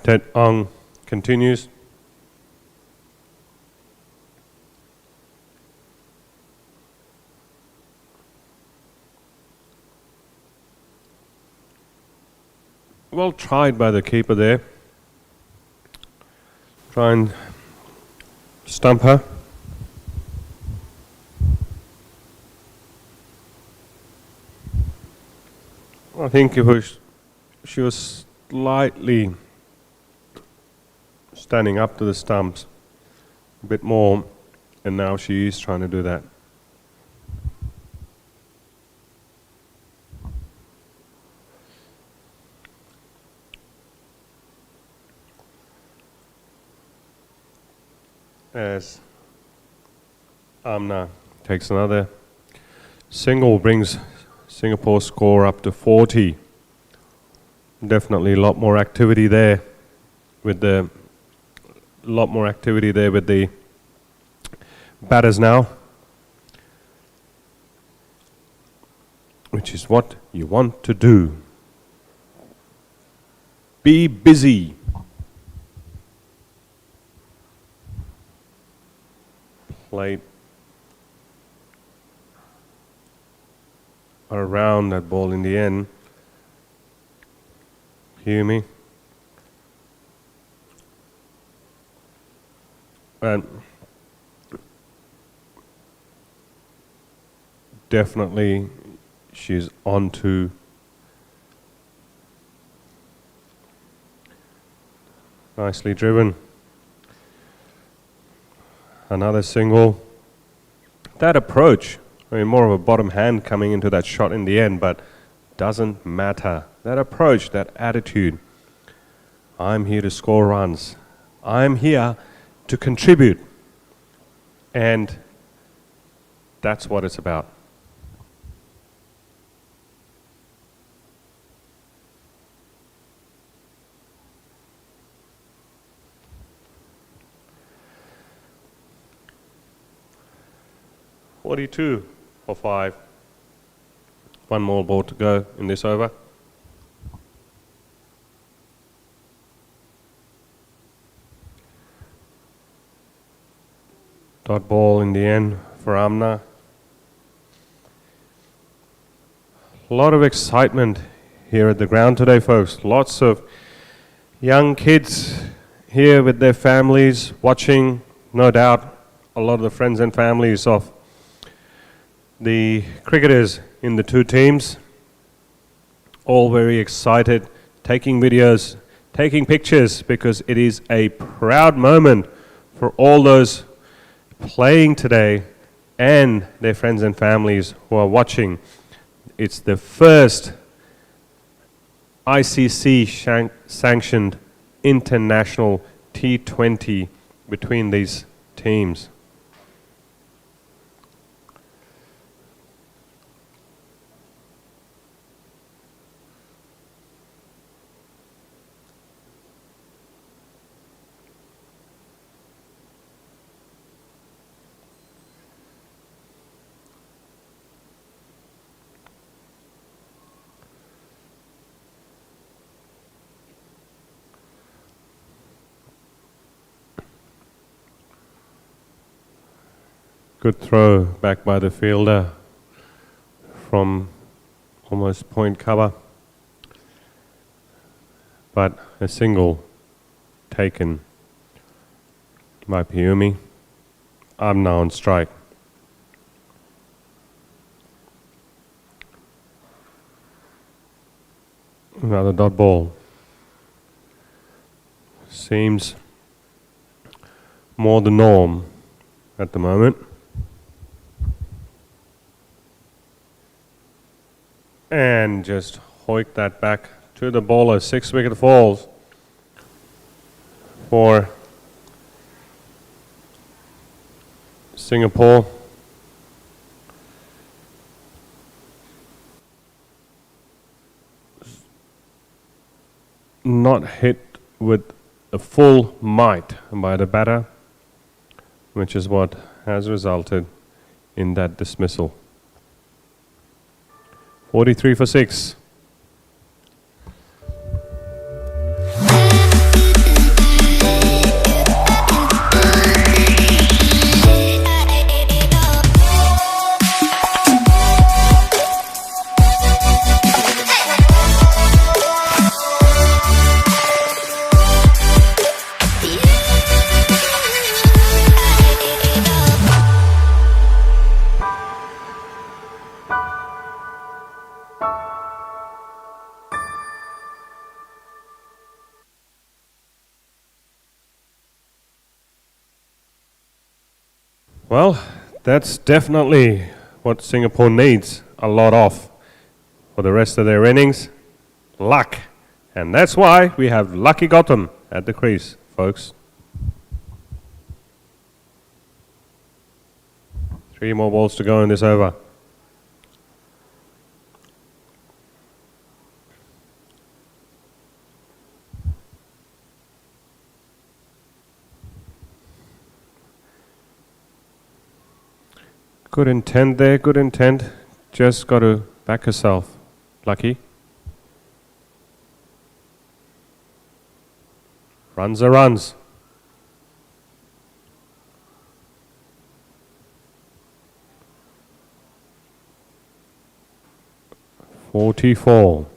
Tet Ong continues. Well tried by the keeper there. Try and stump her. I think she was slightly standing up to the stumps a bit more, and now she is trying to do that. As Amna takes another single, brings Singapore's score up to 40. Definitely a lot more activity there with the batters now, which is what you want to do. Be busy. Played around that ball in the end. Hear me? And definitely she's on to nicely driven. Another single. That approach, I mean, more of a bottom hand coming into that shot in the end, but doesn't matter. That approach, that attitude. I'm here to score runs. I'm here to contribute. And that's what it's about. .42 for 5. One more ball to go in this over. Dot ball in the end for Amna. A lot of excitement here at the ground today, folks. Lots of young kids here with their families watching, no doubt. a lot of the friends and families of the cricketers in the two teams, all very excited, taking videos, taking pictures, because it is a proud moment for all those playing today and their friends and families who are watching. It's the first ICC sanctioned international T20 between these teams. Good throw back by the fielder from almost point cover, but a single taken by Piumi. I'm now on strike. Another dot ball. Seems more the norm at the moment. And just hoik that back to the bowler. 6 wicket falls for Singapore. Not hit with a full might by the batter, which is what has resulted in that dismissal. 43 for 6. Well, that's definitely what Singapore needs a lot of for the rest of their innings. Luck. And that's why we have Lucky Gotham at the crease, folks. 3 more balls to go in this over. Good intent there, good intent. Just got to back herself. Lucky. Runs are runs. .44.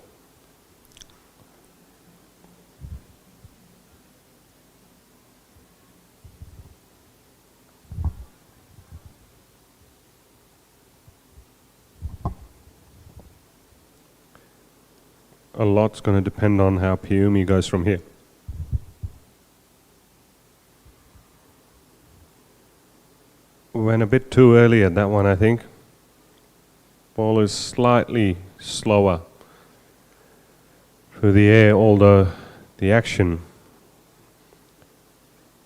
A lot's going to depend on how Piumi goes from here. Went a bit too early at that one, I think. Ball is slightly slower through the air, although the action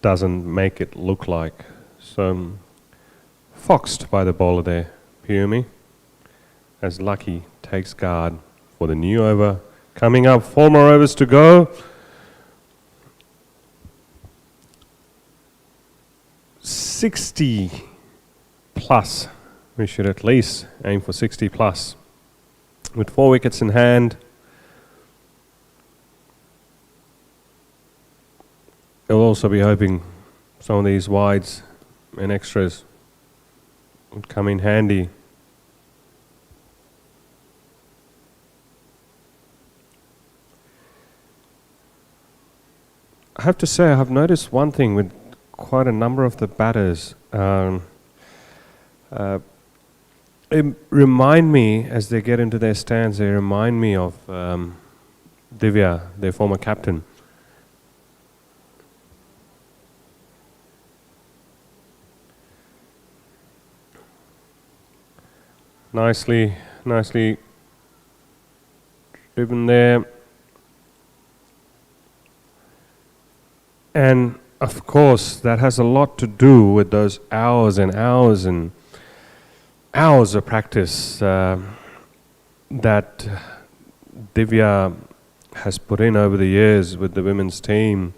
doesn't make it look like. So, foxed by the bowler there, Piumi, as Lucky takes guard for the new over. Coming up, 4 more overs to go. 60 plus. We should at least aim for 60 plus. With 4 wickets in hand, they'll also be hoping some of these wides and extras would come in handy. I have to say, I have noticed one thing with quite a number of the batters. It remind me, as they get into their stands, they remind me of Divya, their former captain. Nicely driven there. And of course, that has a lot to do with those hours and hours and hours of practice that Divya has put in over the years with the women's team.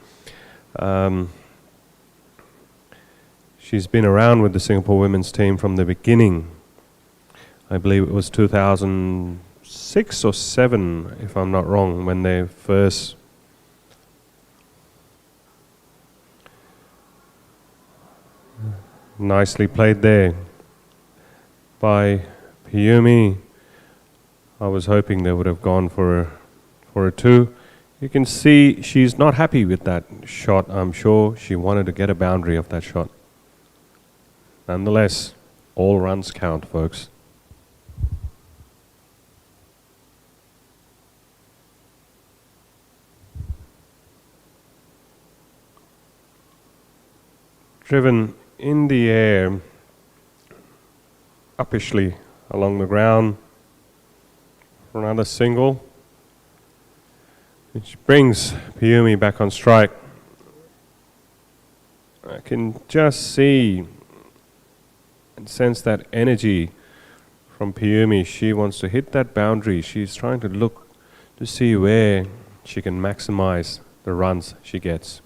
She's been around with the Singapore women's team from the beginning. I believe it was 2006 or 7, if I'm not wrong, when they first nicely played there by Piyumi. I was hoping they would have gone for a 2. You can see she's not happy with that shot. I'm sure she wanted to get a boundary of that shot. Nonetheless, all runs count, folks. Driven in the air, uppishly along the ground for another single, which brings Piyumi back on strike. I can just see and sense that energy from Piyumi. She wants to hit that boundary. She's trying to look to see where she can maximize the runs she gets.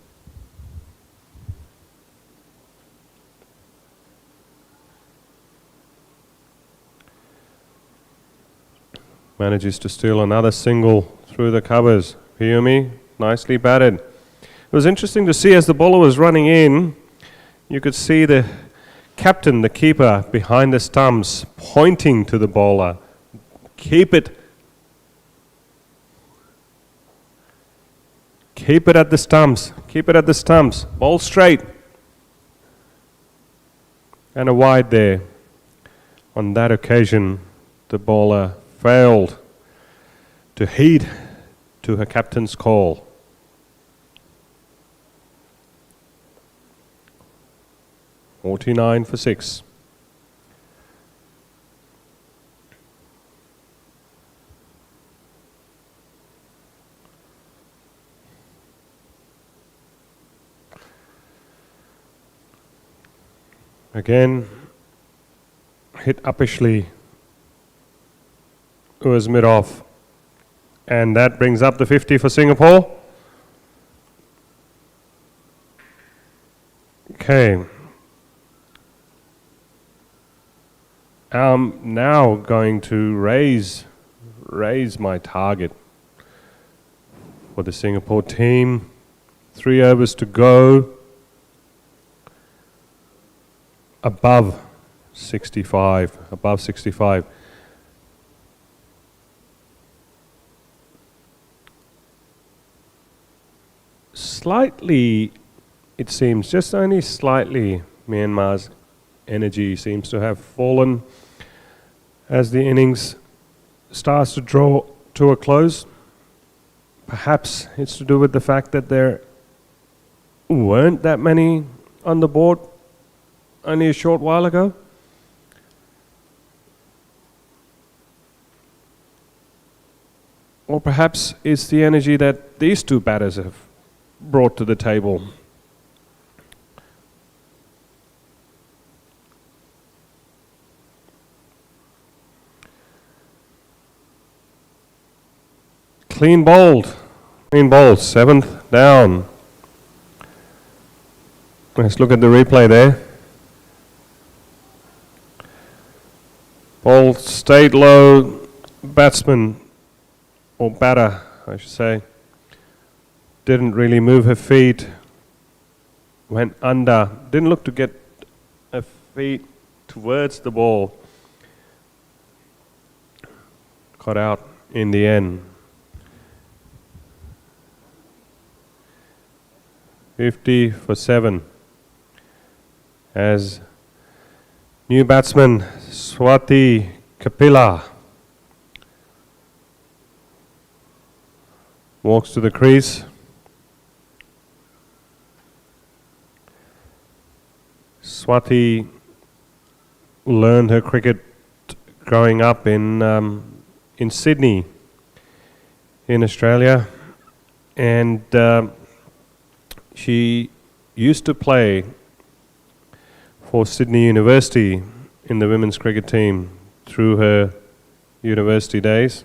Manages to steal another single through the covers. Piyumi, nicely batted. It was interesting to see as the bowler was running in, you could see the captain, the keeper, behind the stumps, pointing to the bowler. Keep it at the stumps. Keep it at the stumps. Bowl straight. And a wide there. On that occasion, the bowler failed to heed to her captain's call. $49 for 6. Again, hit uppishly. It was mid-off. And that brings up the 50 for Singapore. Okay. I'm now going to raise my target for the Singapore team. 3 overs to go. Above 65. Above 65. Slightly, it seems, just only slightly, Myanmar's energy seems to have fallen as the innings starts to draw to a close. Perhaps it's to do with the fact that there weren't that many on the board only a short while ago. Or perhaps it's the energy that these two batters have brought to the table. Clean bowled, 7th down. Let's look at the replay there. Ball stayed low, batsman, or batter, I should say, didn't really move her feet, went under, didn't look to get her feet towards the ball, got out in the end. 50 for 7. as new batsman Swati Kapila walks to the crease. Swati learned her cricket growing up in Sydney, in Australia, and she used to play for Sydney University in the women's cricket team through her university days.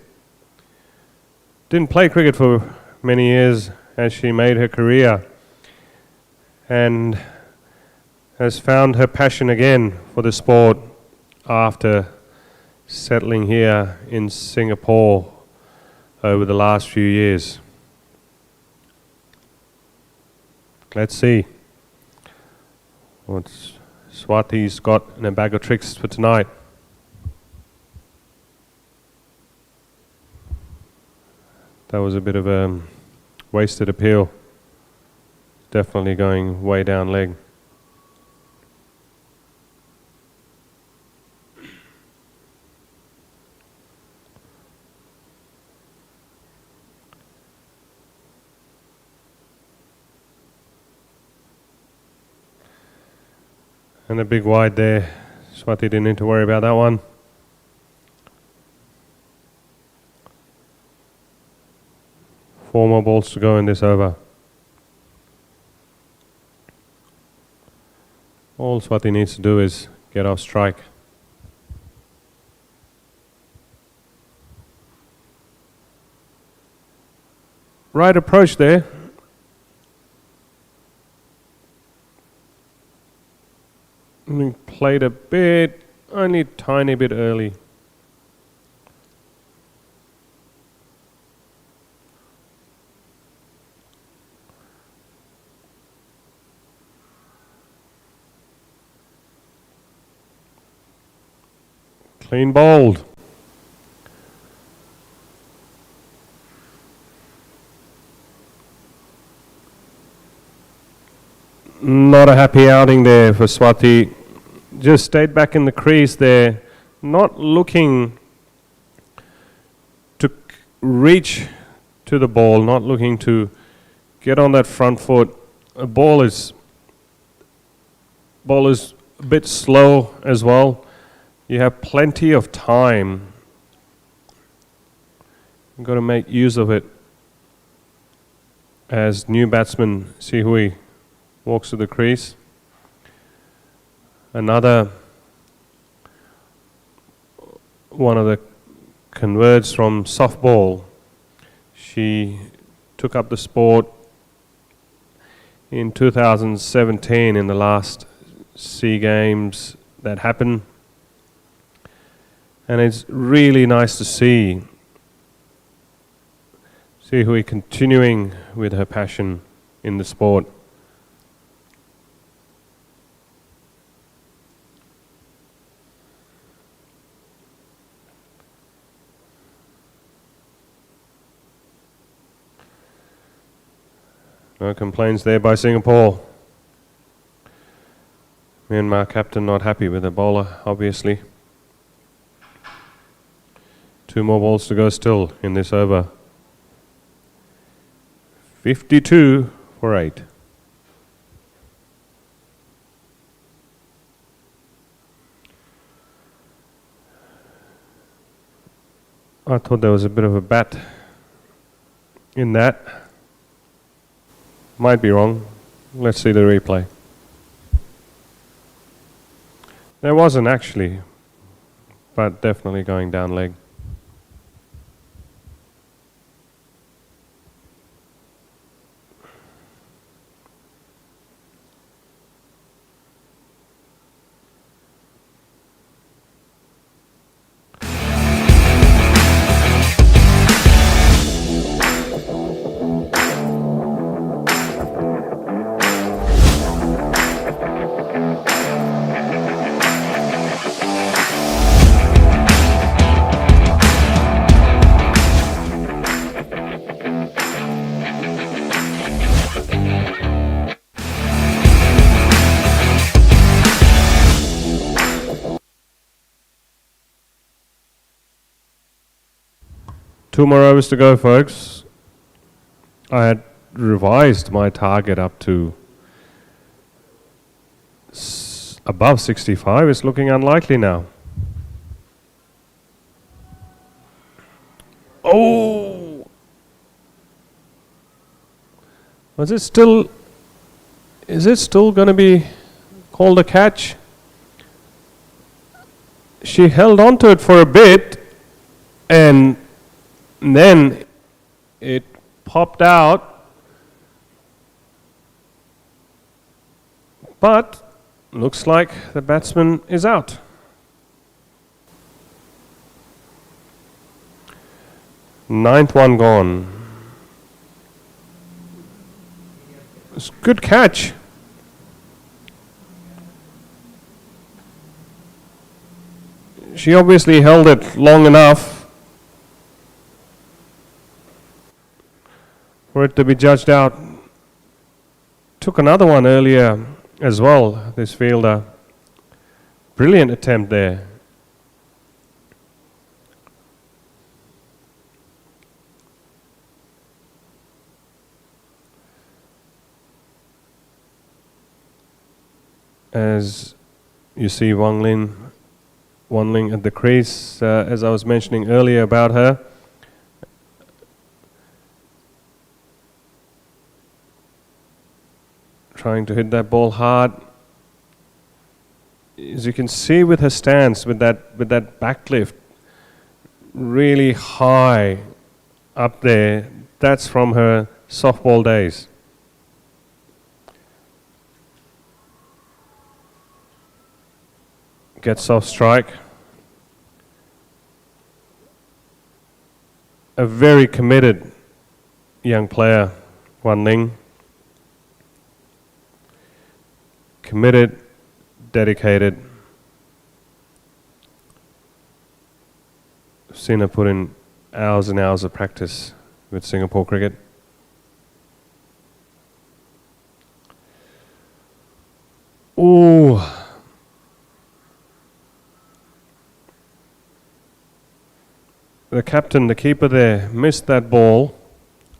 Didn't play cricket for many years as she made her career, and has found her passion again for the sport after settling here in Singapore over the last few years. Let's see what Swati's got in a bag of tricks for tonight. That was a bit of a wasted appeal. Definitely going way down leg. And a big wide there. Swati didn't need to worry about that one. Four more balls to go in this over. All Swati needs to do is get off strike. Right approach there. We played a bit, only tiny bit early. Clean bowled. Not a happy outing there for Swati. Just stayed back in the crease there, not looking to reach to the ball, not looking to get on that front foot. The ball is a bit slow as well. You have plenty of time. You've got to make use of it. As new batsman Sihui walks to the crease. Another one of the converts from softball. She took up the sport in 2017 in the last SEA Games that happened. And it's really nice to see Hui continuing with her passion in the sport. No complaints there by Singapore. Myanmar captain not happy with the bowler, obviously. 2 more balls to go still in this over. 52 for 8. I thought there was a bit of a bat in that. Might be wrong. Let's see the replay. There wasn't actually, but definitely going down leg. 2 more overs to go, folks. I had revised my target up to above 65. It's looking unlikely now. Oh! Is it still going to be called a catch? She held on to it for a bit and then it popped out, but looks like the batsman is out. Ninth one gone. It's a good catch. She obviously held it long enough for it to be judged out. Took another one earlier as well, this fielder. Brilliant attempt there. As you see Wan Ling at the crease, as I was mentioning earlier about her. Trying to hit that ball hard. As you can see with her stance, with that backlift, really high up there, that's from her softball days. Gets off strike. A very committed young player, Wan Ling. Committed, dedicated. I've seen her put in hours and hours of practice with Singapore cricket. Ooh. The captain, the keeper there, missed that ball.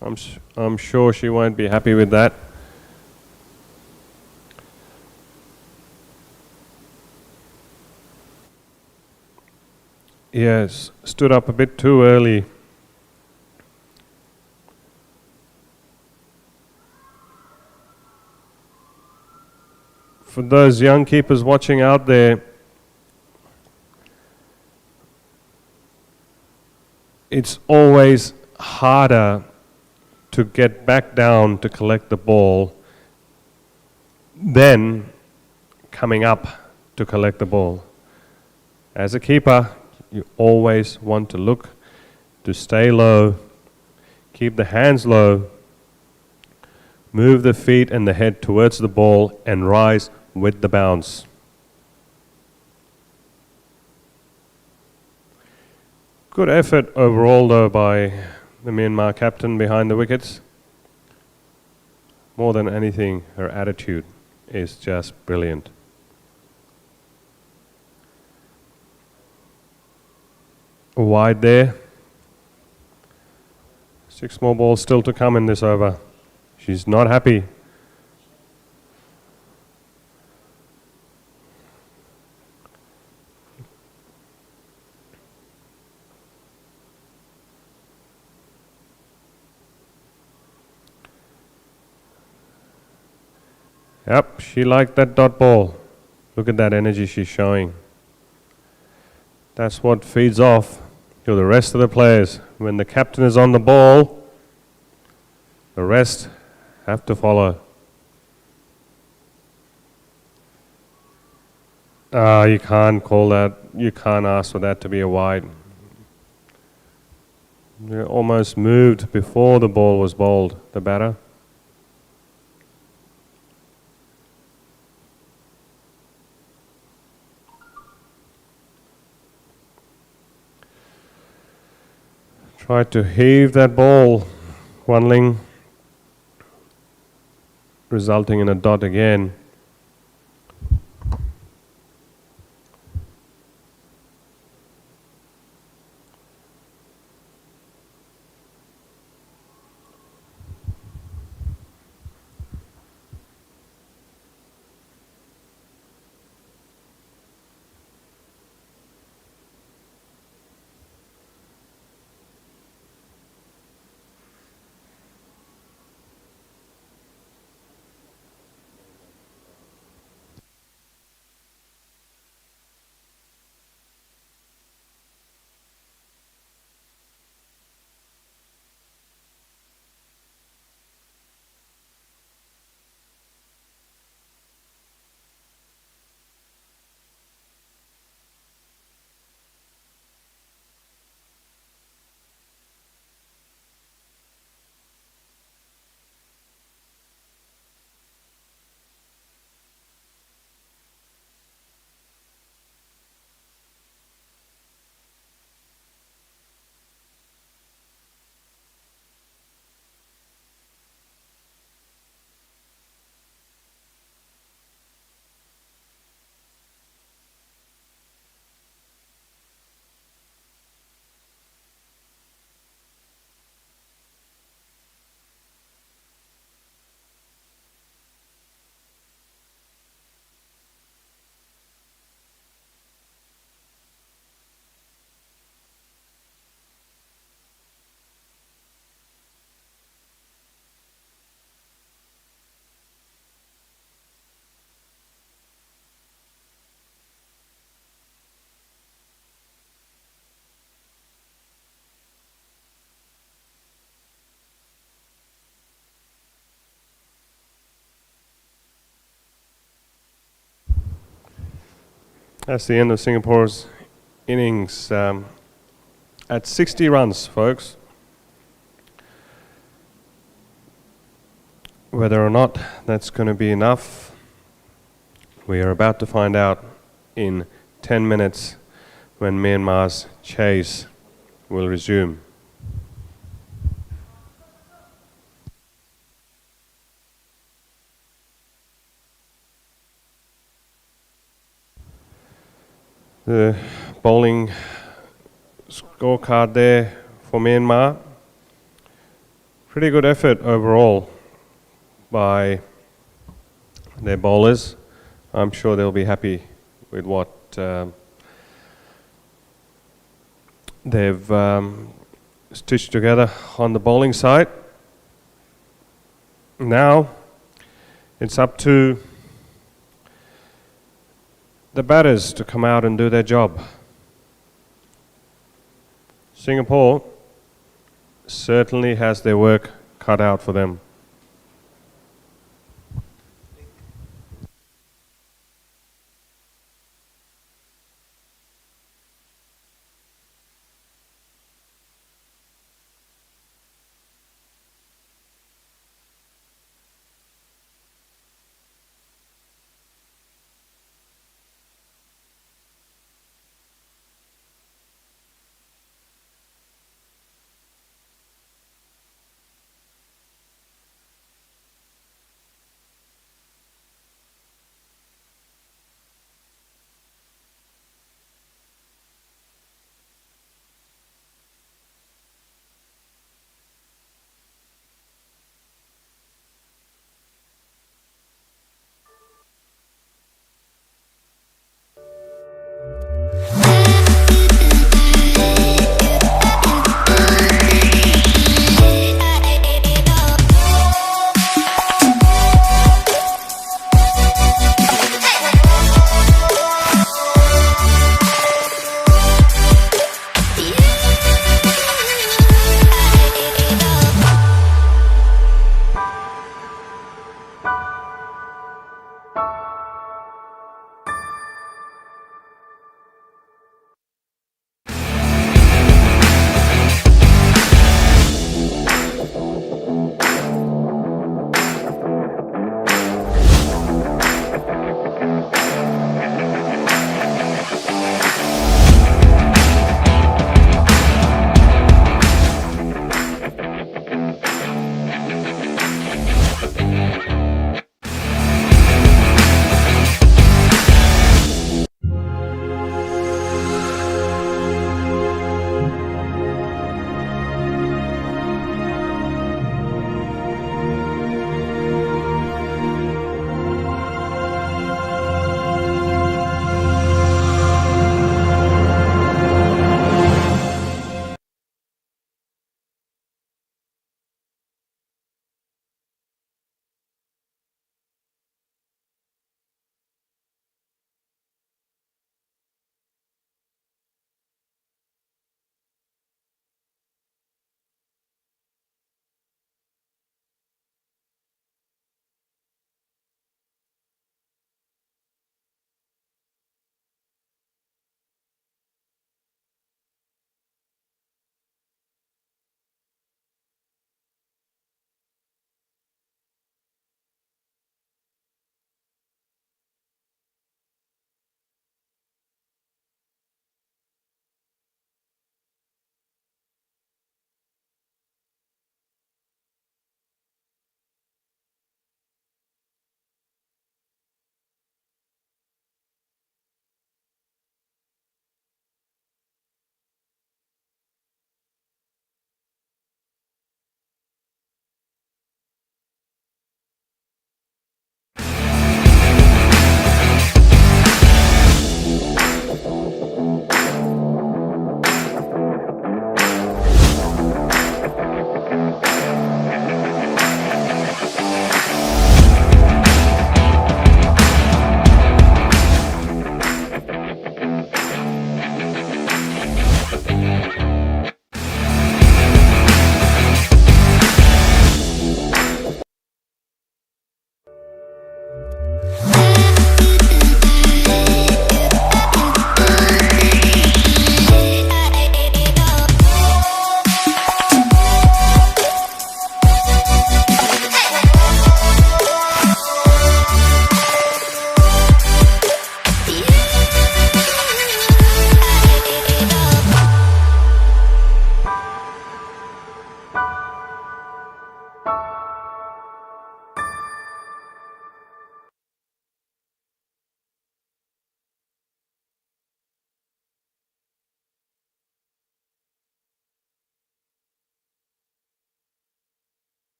I'm sure she won't be happy with that. Yes, stood up a bit too early. For those young keepers watching out there, it's always harder to get back down to collect the ball than coming up to collect the ball. As a keeper, you always want to look to stay low, keep the hands low, move the feet and the head towards the ball and rise with the bounce. Good effort overall though by the Myanmar captain behind the wickets. More than anything, her attitude is just brilliant. Wide there. 6 more balls still to come in this over. She's not happy. Yep, she liked that dot ball. Look at that energy she's showing. That's what feeds off to the rest of the players. When the captain is on the ball, the rest have to follow. You can't call that, you can't ask for that to be a wide. They almost moved before the ball was bowled, the batter. Tried to heave that ball, Wan Ling, resulting in a dot again. That's the end of Singapore's innings at 60 runs, folks. Whether or not that's going to be enough, we are about to find out in 10 minutes when Myanmar's chase will resume. The bowling scorecard there for Myanmar. Pretty good effort overall by their bowlers. I'm sure they'll be happy with what they've stitched together on the bowling side. Now it's up to the batters to come out and do their job. Singapore certainly has their work cut out for them.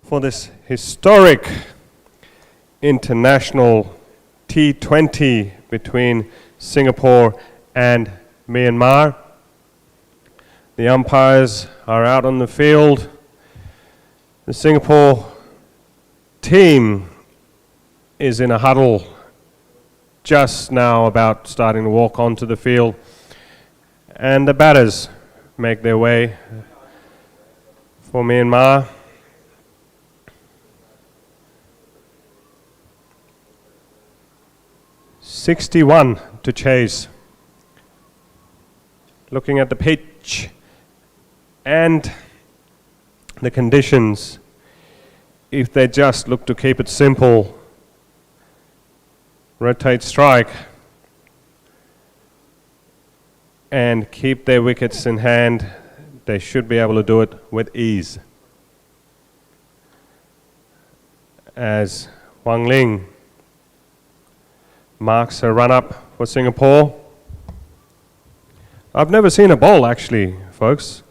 For this historic international T20 between Singapore and Myanmar. The umpires are out on the field. The Singapore team is in a huddle just now about starting to walk onto the field, and the batters make their way for Myanmar. "61 to chase." Looking at the pitch and the conditions, if they just look to keep it simple, rotate strike, and keep their wickets in hand, they should be able to do it with ease. As Wang Ling marks a run up for Singapore. I've never seen her bowl actually, folks.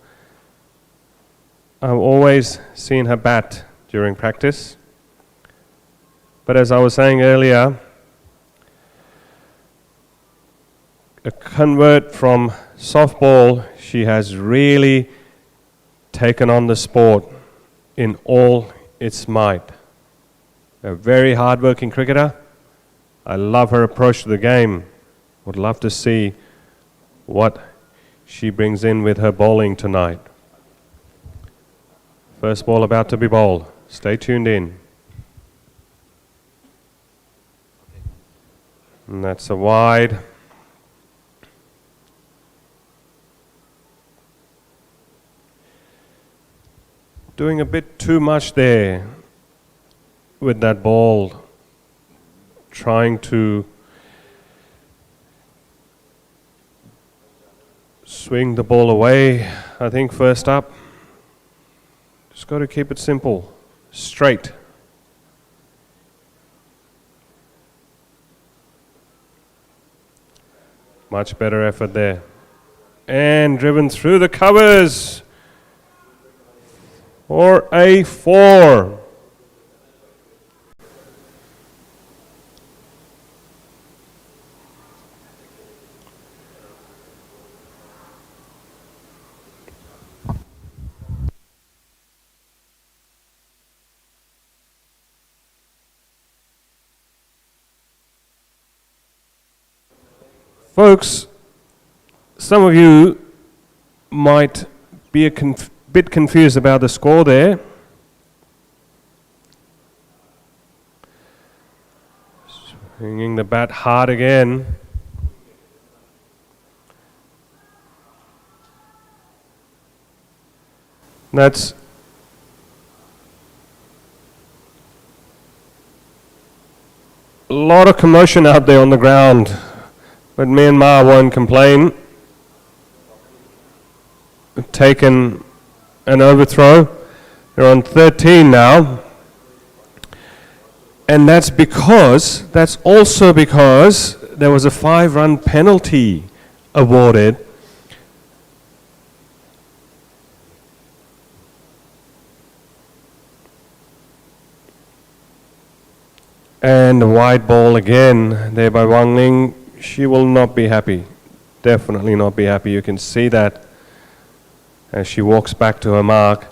I've always seen her bat during practice. But as I was saying earlier, a convert from softball, she has really taken on the sport in all its might. A very hard-working cricketer. I love her approach to the game. Would love to see what she brings in with her bowling tonight. First ball about to be bowled. Stay tuned in. And that's a wide. Doing a bit too much there with that ball. Trying to swing the ball away, I think, first up. Just got to keep it simple, straight. Much better effort there. And driven through the covers for a 4. Folks, some of you might be a bit confused about the score there. Swinging the bat hard again. That's a lot of commotion out there on the ground. But Myanmar won't complain. Taken an overthrow. They're on 13 now. And that's also because there was a 5-run penalty awarded. And a wide ball again there by Wang Ling. She will not be happy, definitely not be happy. You can see that as she walks back to her mark.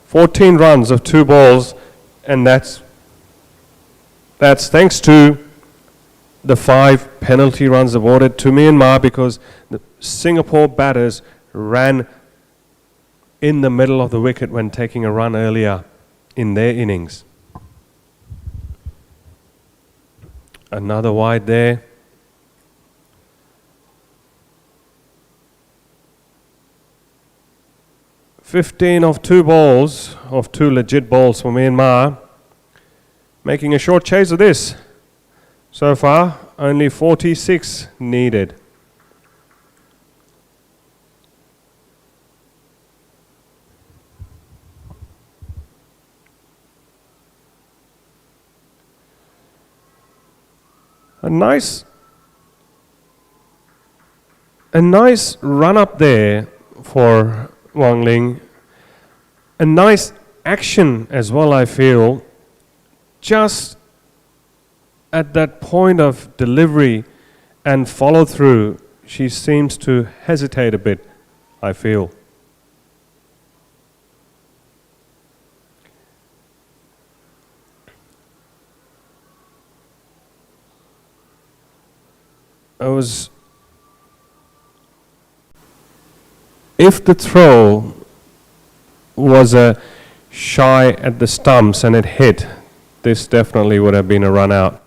14 runs of 2 balls, and that's thanks to the 5 penalty runs awarded to Myanmar because the Singapore batters ran in the middle of the wicket when taking a run earlier in their innings. Another wide there. 15 of 2 balls, of 2 legit balls for Myanmar, making a short chase of this. So far, only 46 needed. A nice run up there for Wang Ling. A nice action as well, I feel. Just at that point of delivery and follow through, she seems to hesitate a bit, I feel. If the throw was a shy at the stumps and it hit, this definitely would have been a run out.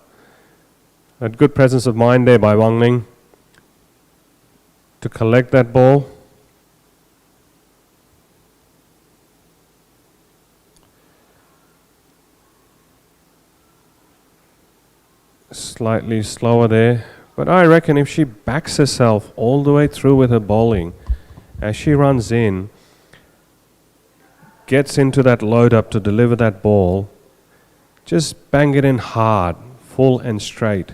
A good presence of mind there by Wang Ning to collect that ball. Slightly slower there, but I reckon if she backs herself all the way through with her bowling, as she runs in, gets into that load up to deliver that ball, just bang it in hard, full and straight.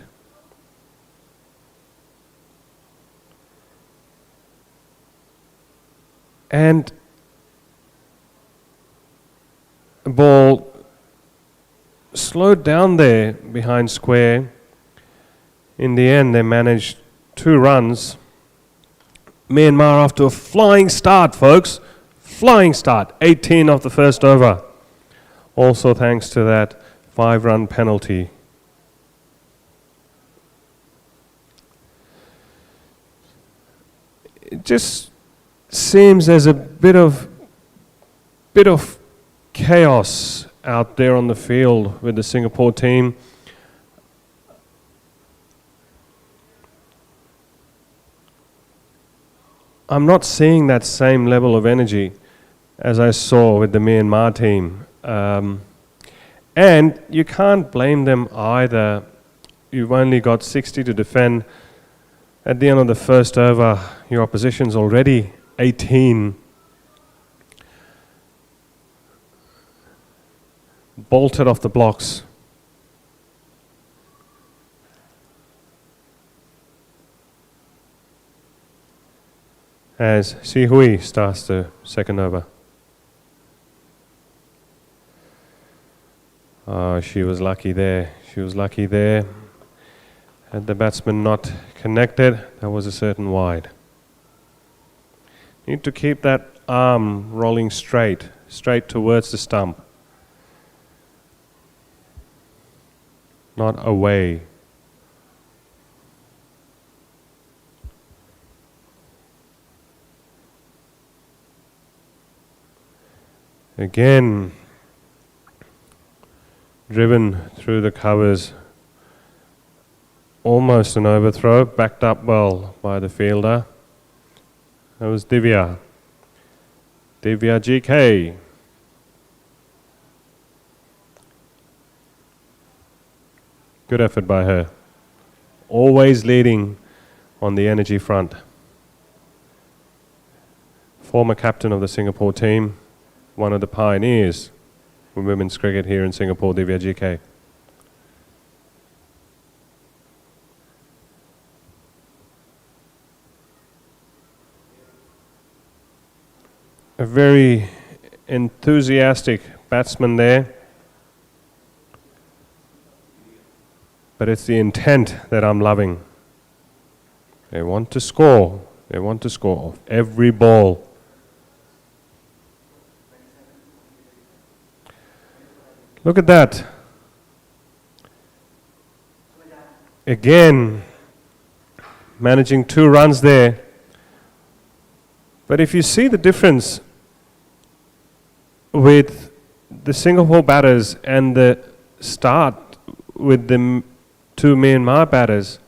And the ball slowed down there behind square. In the end, they managed 2 runs. Myanmar off to a flying start, folks. Flying start. 18 off the first over. Also thanks to that 5-run penalty. It just seems there's a bit of chaos out there on the field with the Singapore team. I'm not seeing that same level of energy as I saw with the Myanmar team. And you can't blame them either. You've only got 60 to defend. At the end of the first over, your opposition's already 18. Bolted off the blocks. As Si Hui starts the second over. Oh, she was lucky there. She was lucky there. Had the batsman not connected, that was a certain wide. Need to keep that arm rolling straight towards the stump. Not away. Again, driven through the covers. Almost an overthrow, backed up well by the fielder. That was Divya. Divya GK. Good effort by her. Always leading on the energy front. Former captain of the Singapore team, one of the pioneers in women's cricket here in Singapore, Divya GK. A very enthusiastic batsman there. But it's the intent that I'm loving. They want to score. They want to score off every ball. Look at that. Again, managing 2 runs there. But if you see the difference with the Singapore batters and the start with the 2 Myanmar batters,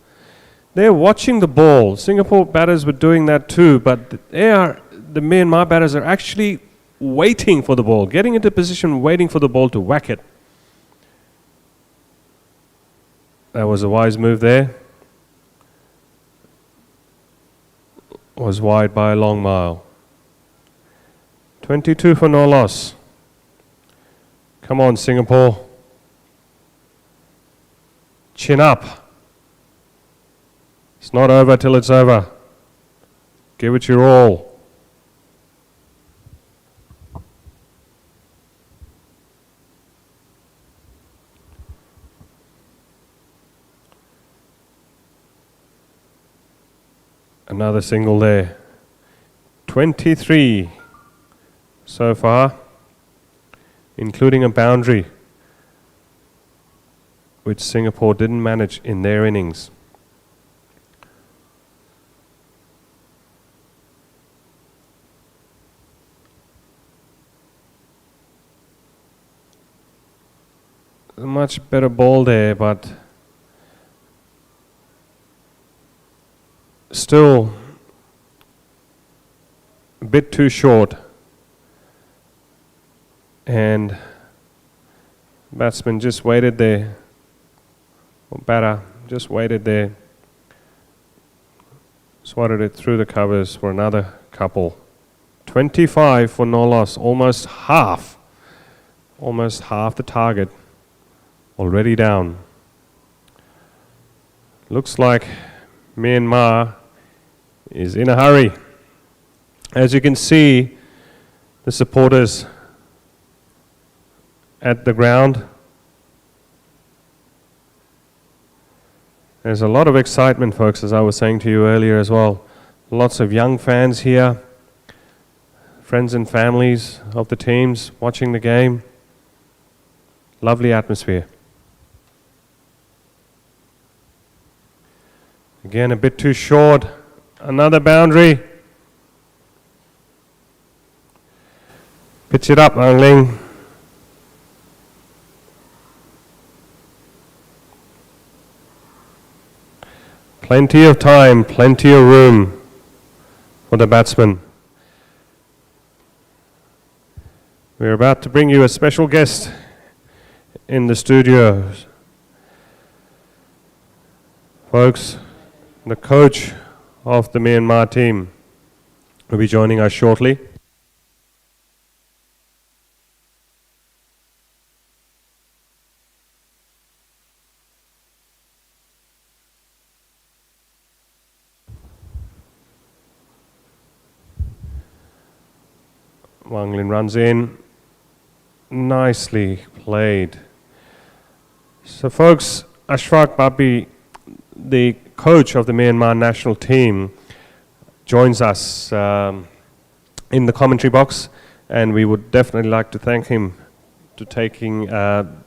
they're watching the ball. Singapore batters were doing that too, but the Myanmar batters are actually waiting for the ball, getting into position, waiting for the ball to whack it. That was a wise move there. Was wide by a long mile. 22 for no loss. Come on, Singapore. Chin up. It's not over till it's over. Give it your all. Another single there. 23 so far, including a boundary, which Singapore didn't manage in their innings. A much better ball there, but still a bit too short. And batsman just waited there, or batter just waited there, swatted it through the covers for another couple. 25 for no loss, almost half the target already down. Looks like Myanmar is in a hurry. As you can see, the supporters at the ground. There's a lot of excitement, folks, as I was saying to you earlier as well. Lots of young fans here, friends and families of the teams watching the game. Lovely atmosphere. Again, a bit too short. Another boundary. Pitch it up, Ang Ling. Plenty of time, plenty of room for the batsman. We're about to bring you a special guest in the studios. Folks, the coach of the Myanmar team will be joining us shortly. Wang Lin runs in. Nicely played. So folks, Ashraf Babi, the coach of the Myanmar national team, joins us in the commentary box, and we would definitely like to thank him for taking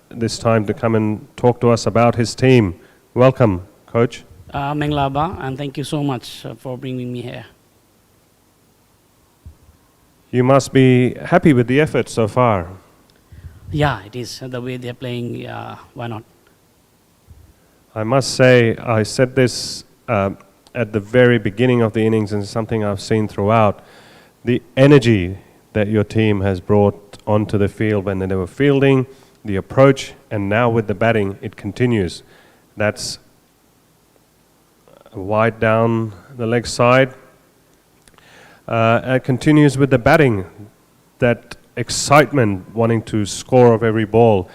this time to come and talk to us about his team. Welcome, Coach. Menglaba, and thank you so much for bringing me here. You must be happy with the effort so far. Yeah, it is. The way they're playing, why not? I must say, I said this at the very beginning of the innings, and it's something I've seen throughout. The energy that your team has brought onto the field when they were fielding, the approach, and now with the batting, it continues. That's wide down the leg side. It continues with the batting, that excitement, wanting to score off every ball.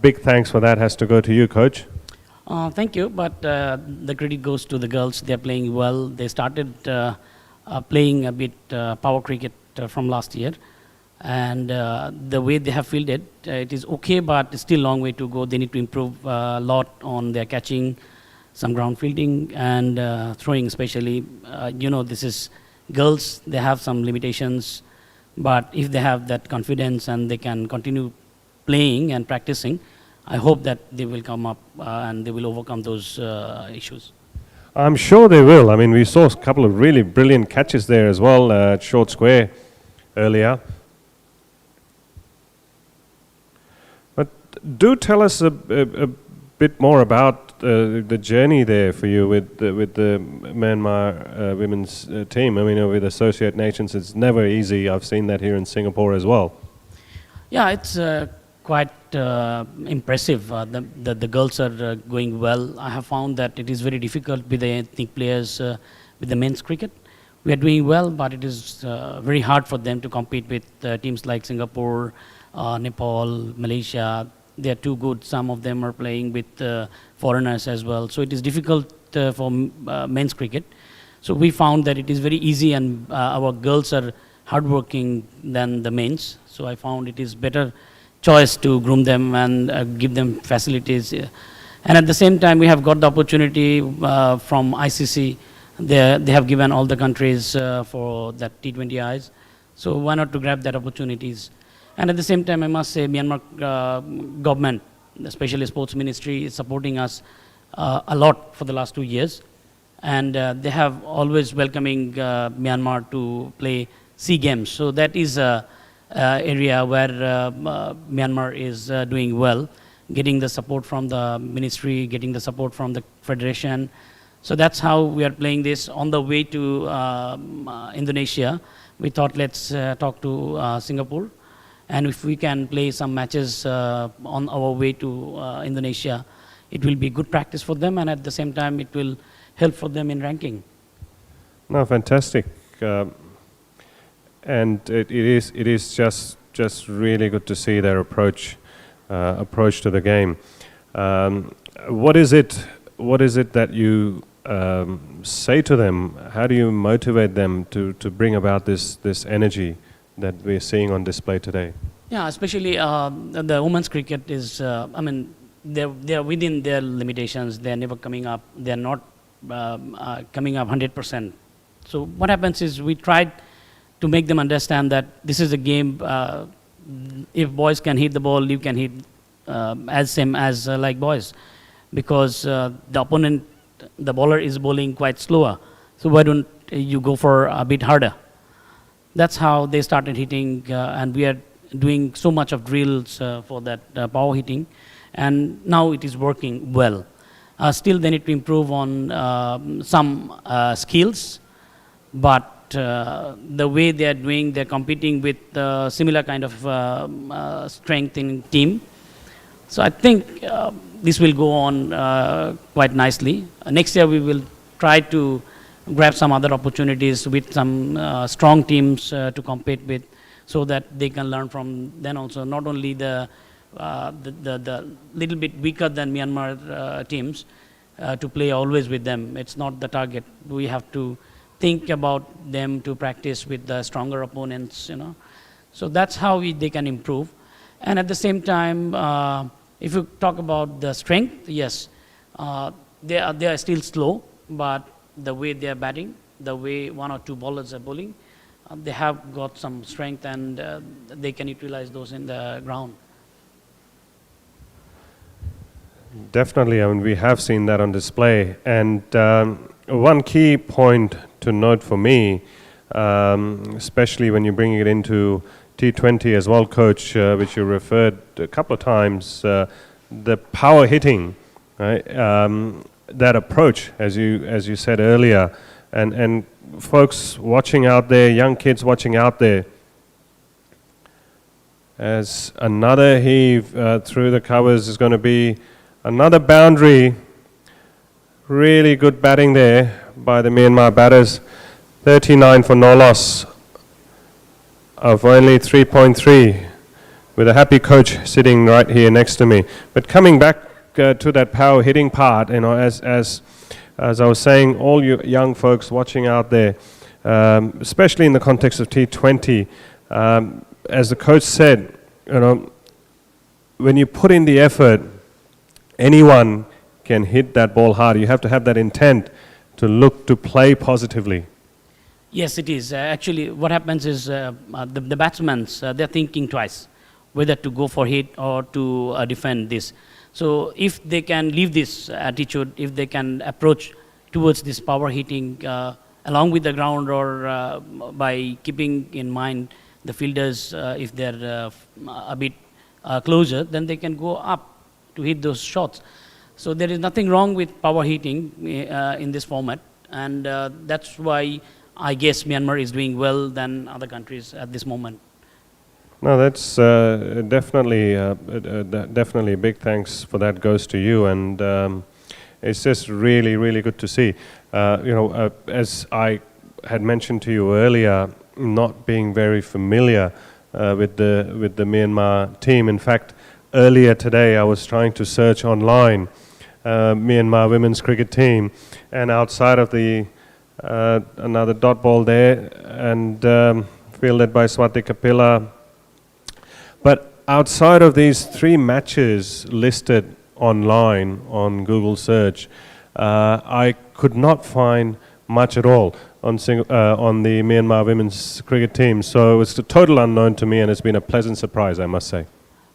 Big thanks for that has to go to you, Coach. Thank you, but the credit goes to the girls. They're playing well. They started playing a bit power cricket from last year, and the way they have fielded, it is okay, but it's still a long way to go. They need to improve a lot on their catching, some ground fielding, and throwing especially. This is girls, they have some limitations, but if they have that confidence and they can continue playing and practicing, I hope that they will come up and they will overcome those issues. I'm sure they will. I mean, we saw a couple of really brilliant catches there as well at short square earlier. But do tell us a bit more about the journey there for you with the Myanmar women's team. I mean, with Associate Nations, it's never easy. I've seen that here in Singapore as well. Yeah, it's quite impressive. The girls are going well. I have found that it is very difficult with the ethnic players with the men's cricket. We are doing well, but it is very hard for them to compete with teams like Singapore, Nepal, Malaysia. They are too good. Some of them are playing with foreigners as well. So it is difficult for men's cricket. So we found that it is very easy, and our girls are hardworking than the men's. So I found it is better choice to groom them and give them facilities. And at the same time, we have got the opportunity from ICC They have given all the countries for that T20Is. So why not to grab that opportunities? And at the same time, I must say Myanmar government, especially sports ministry, is supporting us a lot for the last 2 years. And they have always welcoming Myanmar to play SEA Games. So that is a area where Myanmar is doing well, getting the support from the ministry, getting the support from the federation. So that's how we are playing this. On the way to Indonesia, we thought let's talk to Singapore. And if we can play some matches on our way to Indonesia, it will be good practice for them, and at the same time it will help for them in ranking. No, fantastic. And it is just really good to see their approach to the game. What is it that you say to them? How do you motivate them to bring about this energy that we're seeing on display today? Yeah, especially the women's cricket is, I mean, they're within their limitations. They're never coming up. They're not coming up 100%. So what happens is we tried to make them understand that this is a game. If boys can hit the ball, you can hit as same as like boys, because the opponent, the bowler is bowling quite slower. So why don't you go for a bit harder? That's how they started hitting, and we are doing so much of drills for that power hitting, and now it is working well. Still, they need to improve on some skills, but the way they are doing, they're competing with similar kind of strength in team. So I think this will go on quite nicely. Next year we will try to grab some other opportunities with some strong teams to compete with, so that they can learn from then also, not only the little bit weaker than Myanmar teams, to play always with them. It's not the target. We have to think about them to practice with the stronger opponents, you know. So that's how they can improve. And at the same time, if you talk about the strength, yes, they are still slow, but the way they are batting, the way one or two bowlers are bowling, they have got some strength, and they can utilize those in the ground. Definitely, I mean, we have seen that on display. And one key point to note for me, especially when you're bringing it into T20 as well, Coach, which you referred a couple of times, the power hitting, right? That approach, as you said earlier, and folks watching out there, young kids watching out there, as another heave through the covers is going to be another boundary. Really good batting there by the Myanmar batters. 39 for no loss of only 3.3, with a happy coach sitting right here next to me. But coming back to that power hitting part, you know, as I was saying, all you young folks watching out there, especially in the context of T20, as the coach said, you know, when you put in the effort, anyone can hit that ball hard. You have to have that intent to look to play positively. Yes, it is. Actually, what happens is the batsmen, they're thinking twice whether to go for hit or to defend this. So if they can leave this attitude, if they can approach towards this power hitting along with the ground, or by keeping in mind the fielders, if they're a bit closer, then they can go up to hit those shots. So there is nothing wrong with power hitting in this format, and that's why I guess Myanmar is doing well than other countries at this moment. No, that's definitely a big thanks for that goes to you, and it's just really good to see. You know, as I had mentioned to you earlier, not being very familiar with the Myanmar team. In fact, earlier today I was trying to search online Myanmar women's cricket team, and outside of the another dot ball there, and fielded by Swati Kapila. But outside of these 3 matches listed online on Google search, I could not find much at all on the Myanmar women's cricket team. So it was a total unknown to me, and it's been a pleasant surprise, I must say.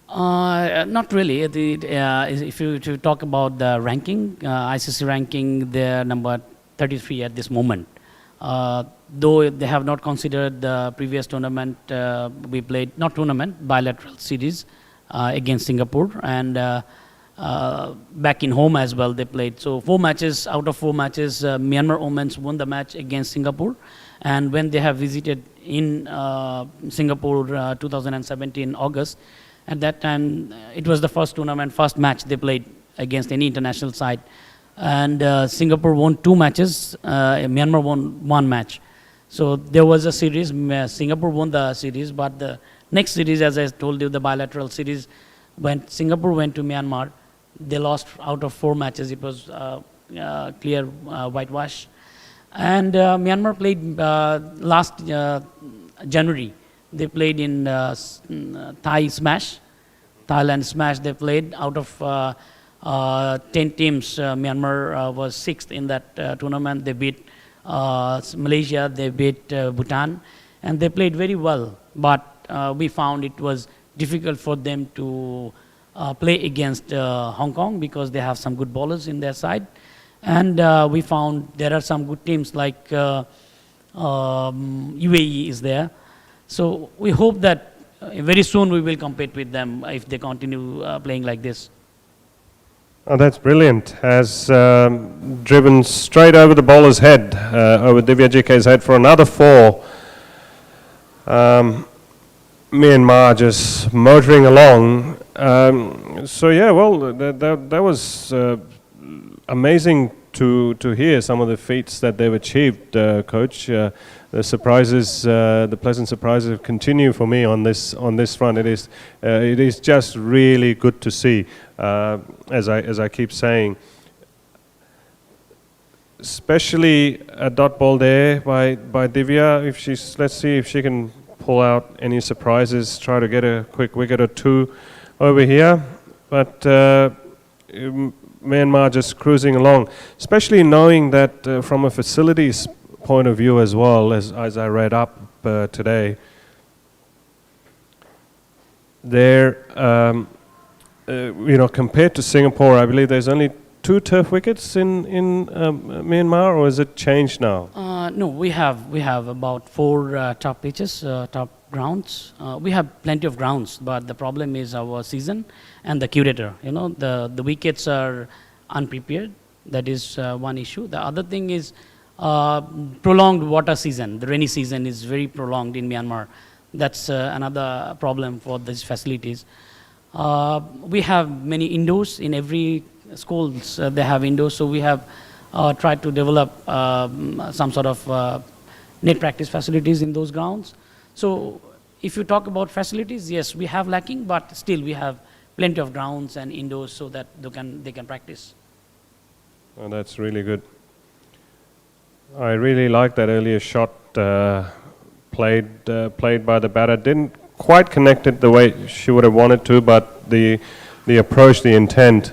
Not really. If you to talk about the ranking, ICC ranking, they're number 33 at this moment. Though they have not considered the previous tournament, we played, not tournament, bilateral series against Singapore, and back in home as well they played. So 4 matches, out of 4 matches, Myanmar Women's won the match against Singapore. And when they have visited in Singapore 2017 August, at that time it was the first tournament, first match they played against any international side. And Singapore won 2 matches, Myanmar won 1 match. So there was a series, Singapore won the series, but the next series, as I told you, the bilateral series, when Singapore went to Myanmar, they lost out of 4 matches. It was clear whitewash. And Myanmar played last January. They played in Thailand Smash. They played out of 10 teams. Myanmar was 6th in that tournament. They beat Malaysia, they beat Bhutan, and they played very well. But we found it was difficult for them to play against Hong Kong because they have some good bowlers in their side. And we found there are some good teams like UAE is there. So we hope that very soon we will compete with them if they continue playing like this. Oh, that's brilliant. Has driven straight over the bowler's head, over Divya GK's head for another 4. Myanmar just motoring along. So yeah, well, that was amazing to hear some of the feats that they've achieved, Coach. The surprises, the pleasant surprises continue for me on this front. It is just really good to see, as I keep saying. Especially a dot ball there by Divya. Let's see if she can pull out any surprises. Try to get a quick wicket or 2 over here, but Myanmar just cruising along. Especially knowing that from a facilities point of view as well, as I read up today, there, compared to Singapore, I believe there's only 2 turf wickets in Myanmar, or is it changed now? No, we have about 4 top pitches, top grounds. We have plenty of grounds, but the problem is our season and the curator. The wickets are unprepared. That is one issue. The other thing is prolonged water season. The rainy season is very prolonged in Myanmar. That's another problem for these facilities. We have many indoors in every schools. They have indoors, so we have tried to develop some sort of net practice facilities in those grounds. So if you talk about facilities, yes, we have lacking, but still we have plenty of grounds and indoors so that they can practice. Oh, that's really good. I really like that earlier shot played by the batter. Didn't quite connect it the way she would have wanted to, but the approach, the intent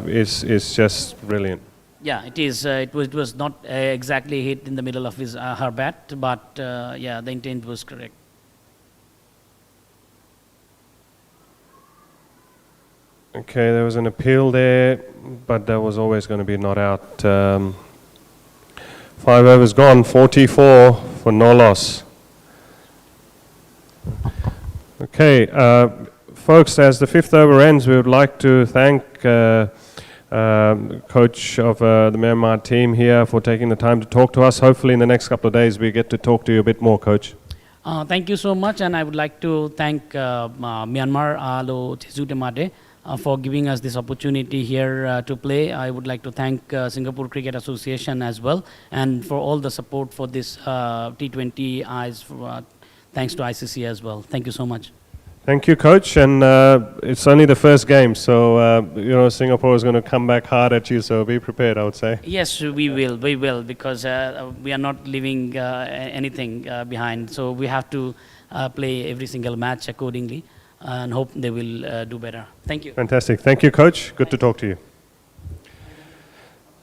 is just brilliant. Yeah, it is. It was not exactly hit in the middle of her bat, but yeah, the intent was correct. Okay, there was an appeal there, but that was always going to be not out. 5 overs gone, 44 for no loss. Okay, folks, as the 5th over ends, we would like to thank coach of the Myanmar team here for taking the time to talk to us. Hopefully in the next couple of days we get to talk to you a bit more, Coach. Thank you so much, and I would like to thank Myanmar Alo Tezutemade for giving us this opportunity here to play. I would like to thank Singapore Cricket Association as well, and for all the support for this T20Is. Thanks to ICC as well. Thank you so much. Thank you, Coach. And it's only the first game, so Singapore is going to come back hard at you. So be prepared, I would say. Yes, we will. We will, because we are not leaving anything behind. So we have to play every single match accordingly, and hope they will do better. Thank you. Fantastic. Thank you, Coach. Good to talk to you.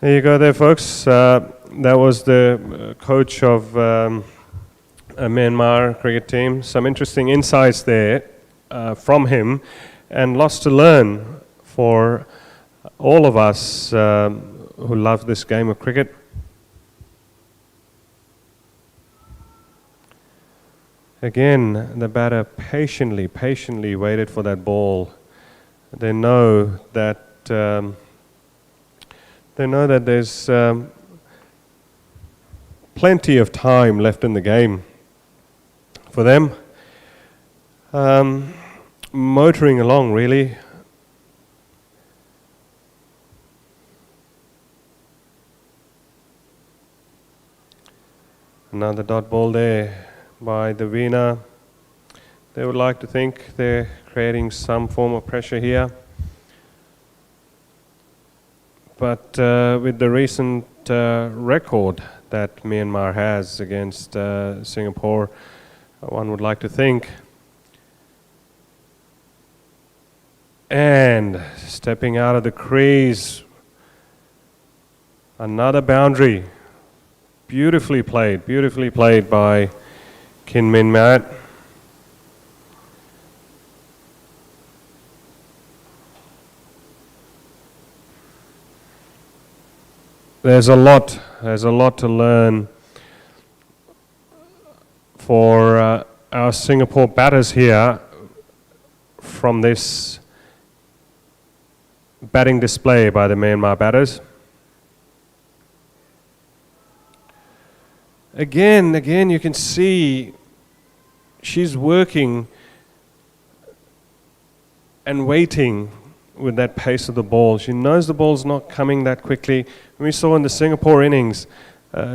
There you go there, folks. that was the coach of a Myanmar cricket team. Some interesting insights there from him, and lots to learn for all of us who love this game of cricket. Again, the batter patiently waited for that ball. They know that there's plenty of time left in the game for them. Motoring along, really. Another dot ball there by the Veena. They would like to think they're creating some form of pressure here. But with the recent record that Myanmar has against Singapore, one would like to think. And stepping out of the crease, another boundary. Beautifully played by Kin Min Mat. There's a lot to learn for our Singapore batters here from this batting display by the Myanmar batters. Again, you can see she's working and waiting with that pace of the ball. She knows the ball's not coming that quickly. We saw in the Singapore innings,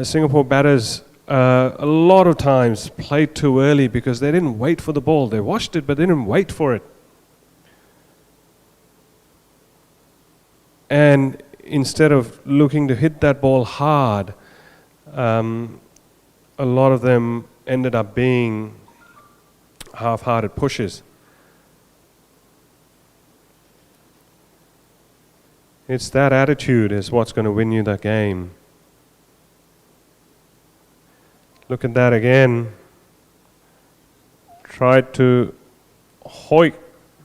Singapore batters a lot of times played too early because they didn't wait for the ball. They watched it, but they didn't wait for it. And instead of looking to hit that ball hard, a lot of them ended up being half-hearted pushes. It's that attitude is what's going to win you that game. Look at that again. Tried to hoik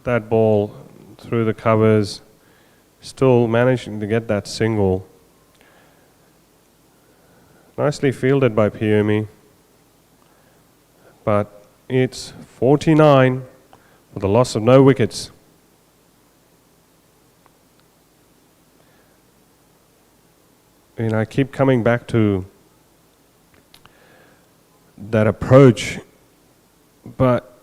that ball through the covers, still managing to get that single. Nicely fielded by Piumi, but it's 49 for the loss of no wickets. And I keep coming back to that approach, but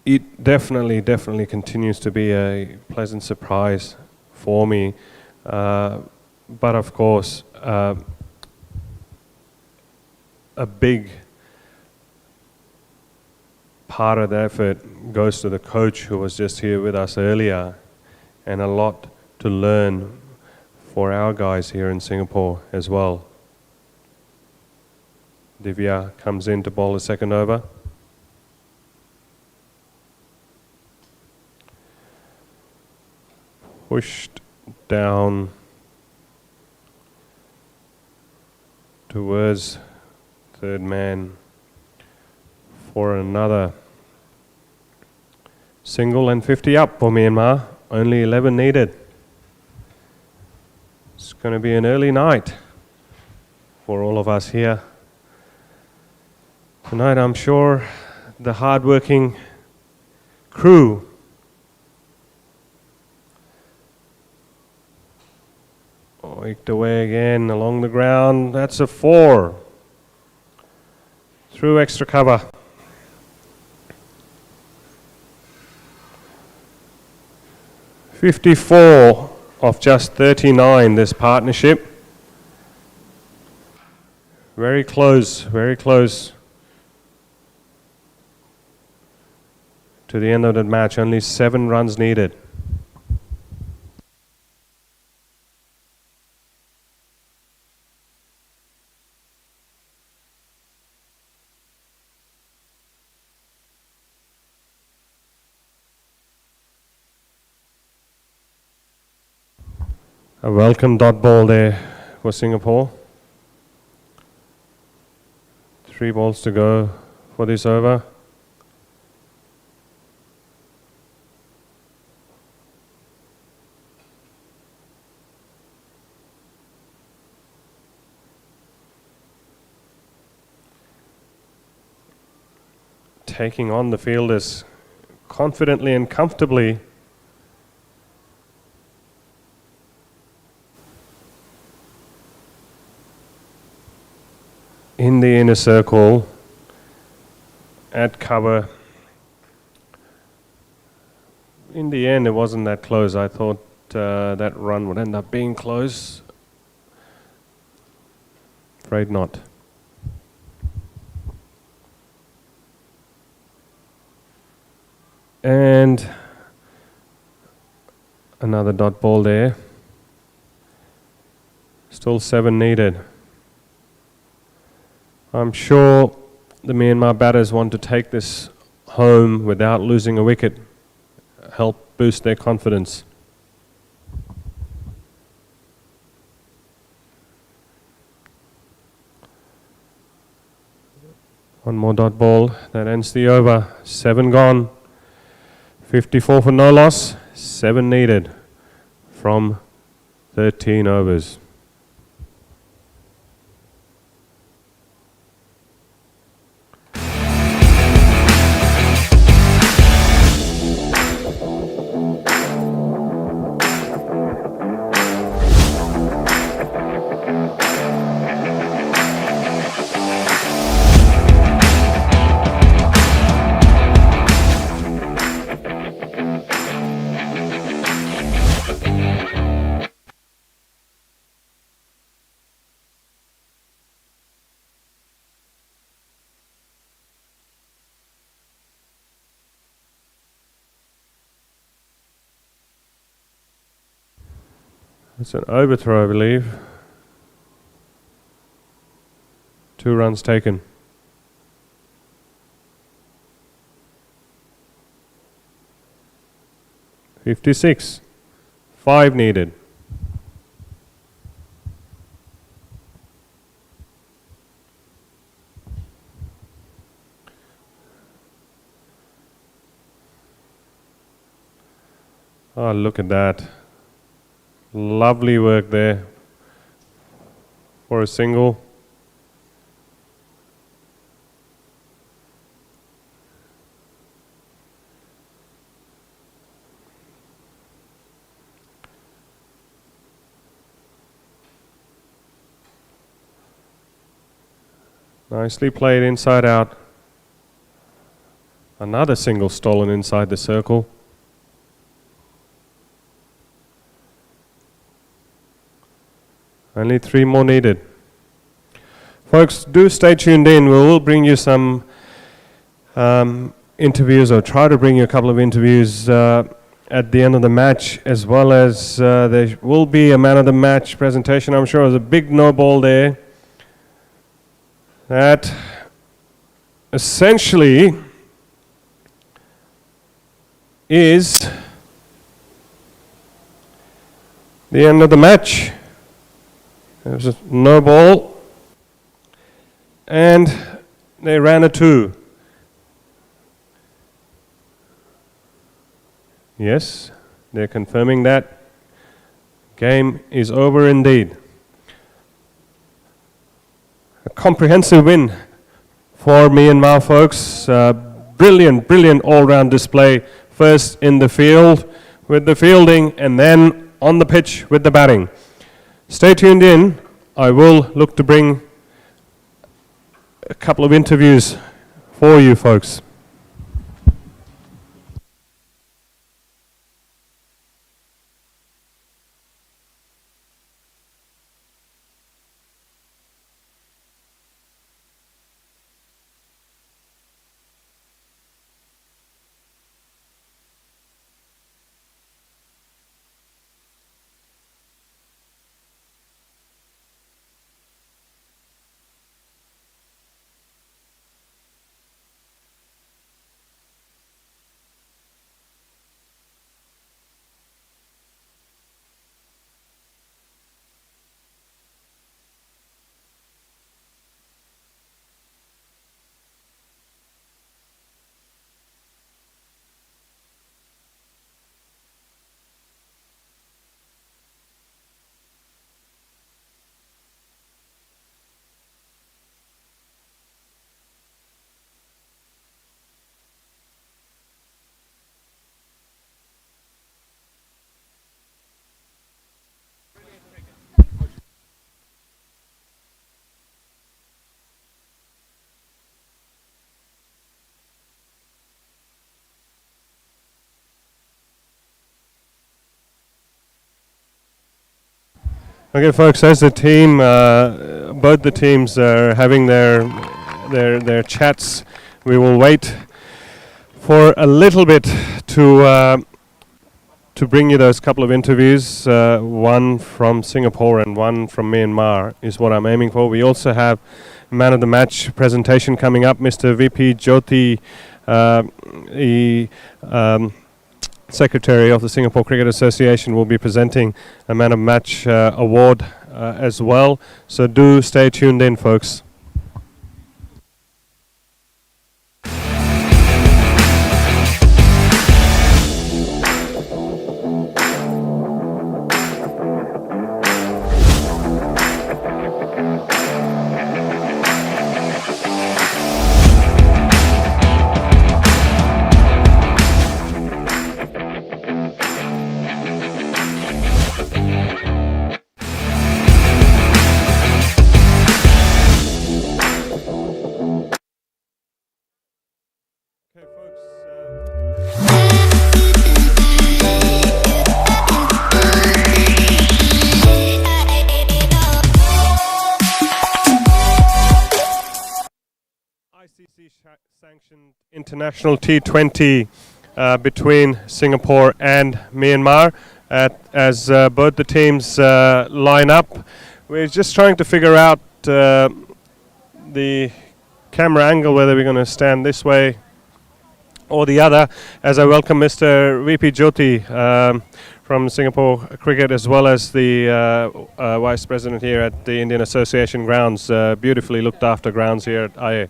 it definitely continues to be a pleasant surprise for me. But of course, a big part of the effort goes to the coach who was just here with us earlier, and a lot to learn for our guys here in Singapore as well. Divya comes in to bowl a second over. Pushed down towards third man for another single and 50 up for Myanmar. Only 11 needed. It's going to be an early night for all of us here. Tonight, I'm sure the hard-working crew waked away again along the ground. That's a 4. Through extra cover. "54 of just 39 this partnership. Very close to the end of the match. Only 7 runs needed. A welcome dot ball there for Singapore. 3 balls to go for this over. Taking on the fielders confidently and comfortably. In the inner circle, at cover. In the end, it wasn't that close. I thought that run would end up being close. Afraid not. And another dot ball there. Still 7 needed. I'm sure the Myanmar batters want to take this home without losing a wicket, help boost their confidence. One more dot ball, that ends the over. 7 gone, 54 for no loss, 7 needed from 13 overs. It's an overthrow, I believe. 2 runs taken. $56. 5 needed. Oh, look at that. Lovely work there for a single. Nicely played inside out. Another single stolen inside the circle. Only 3 more needed. Folks, do stay tuned in. We will bring you some interviews, or try to bring you a couple of interviews at the end of the match, as well as there will be a man of the match presentation. I'm sure there's a big no ball there. That essentially is the end of the match. There's a no ball, and they ran a 2. Yes, they're confirming that. Game is over indeed. A comprehensive win for Myanmar, folks. Brilliant all-round display. First in the field with the fielding, and then on the pitch with the batting. Stay tuned in. I will look to bring a couple of interviews for you folks. Okay, folks, as the team, both the teams are having their chats. We will wait for a little bit to bring you those couple of interviews. One from Singapore and one from Myanmar is what I'm aiming for. We also have man of the match presentation coming up. Mr. VP Jyoti, the Secretary of the Singapore Cricket Association, will be presenting a Man of Match award as well. So do stay tuned in, folks. ICC-sanctioned international T20 between Singapore and Myanmar as both the teams line up. We're just trying to figure out the camera angle, whether we're going to stand this way or the other, as I welcome Mr. VP Jyoti from Singapore Cricket, as well as the Vice President here at the Indian Association grounds, beautifully looked after grounds here at IA.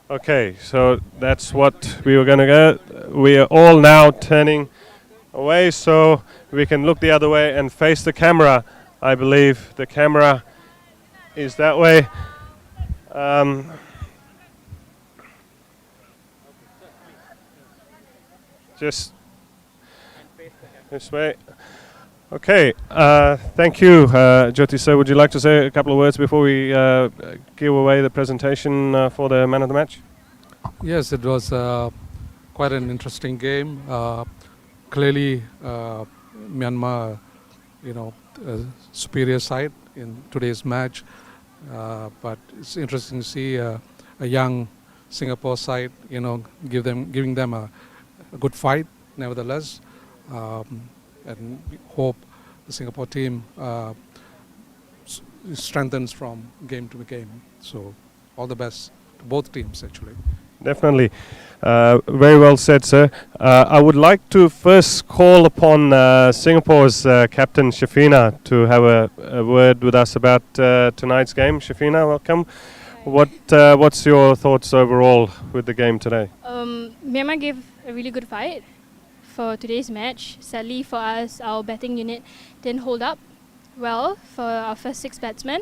Okay, so that's what we were going to go. We are all now turning away so we can look the other way and face the camera. I believe the camera is that way. Just this way. Okay, thank you, Jyoti sir. Would you like to say a couple of words before we give away the presentation for the man of the match? Yes, it was quite an interesting game. Clearly, Myanmar, superior side in today's match. But it's interesting to see a young Singapore side, giving them a good fight. Nevertheless. And we hope the Singapore team strengthens from game to game. So all the best to both teams, actually. Definitely. Very well said, sir. I would like to first call upon Singapore's captain, Shafina, to have a word with us about tonight's game. Shafina, welcome. What's your thoughts overall with the game today? Myanmar gave a really good fight for today's match. Sadly for us, our batting unit didn't hold up well for our first 6 batsmen,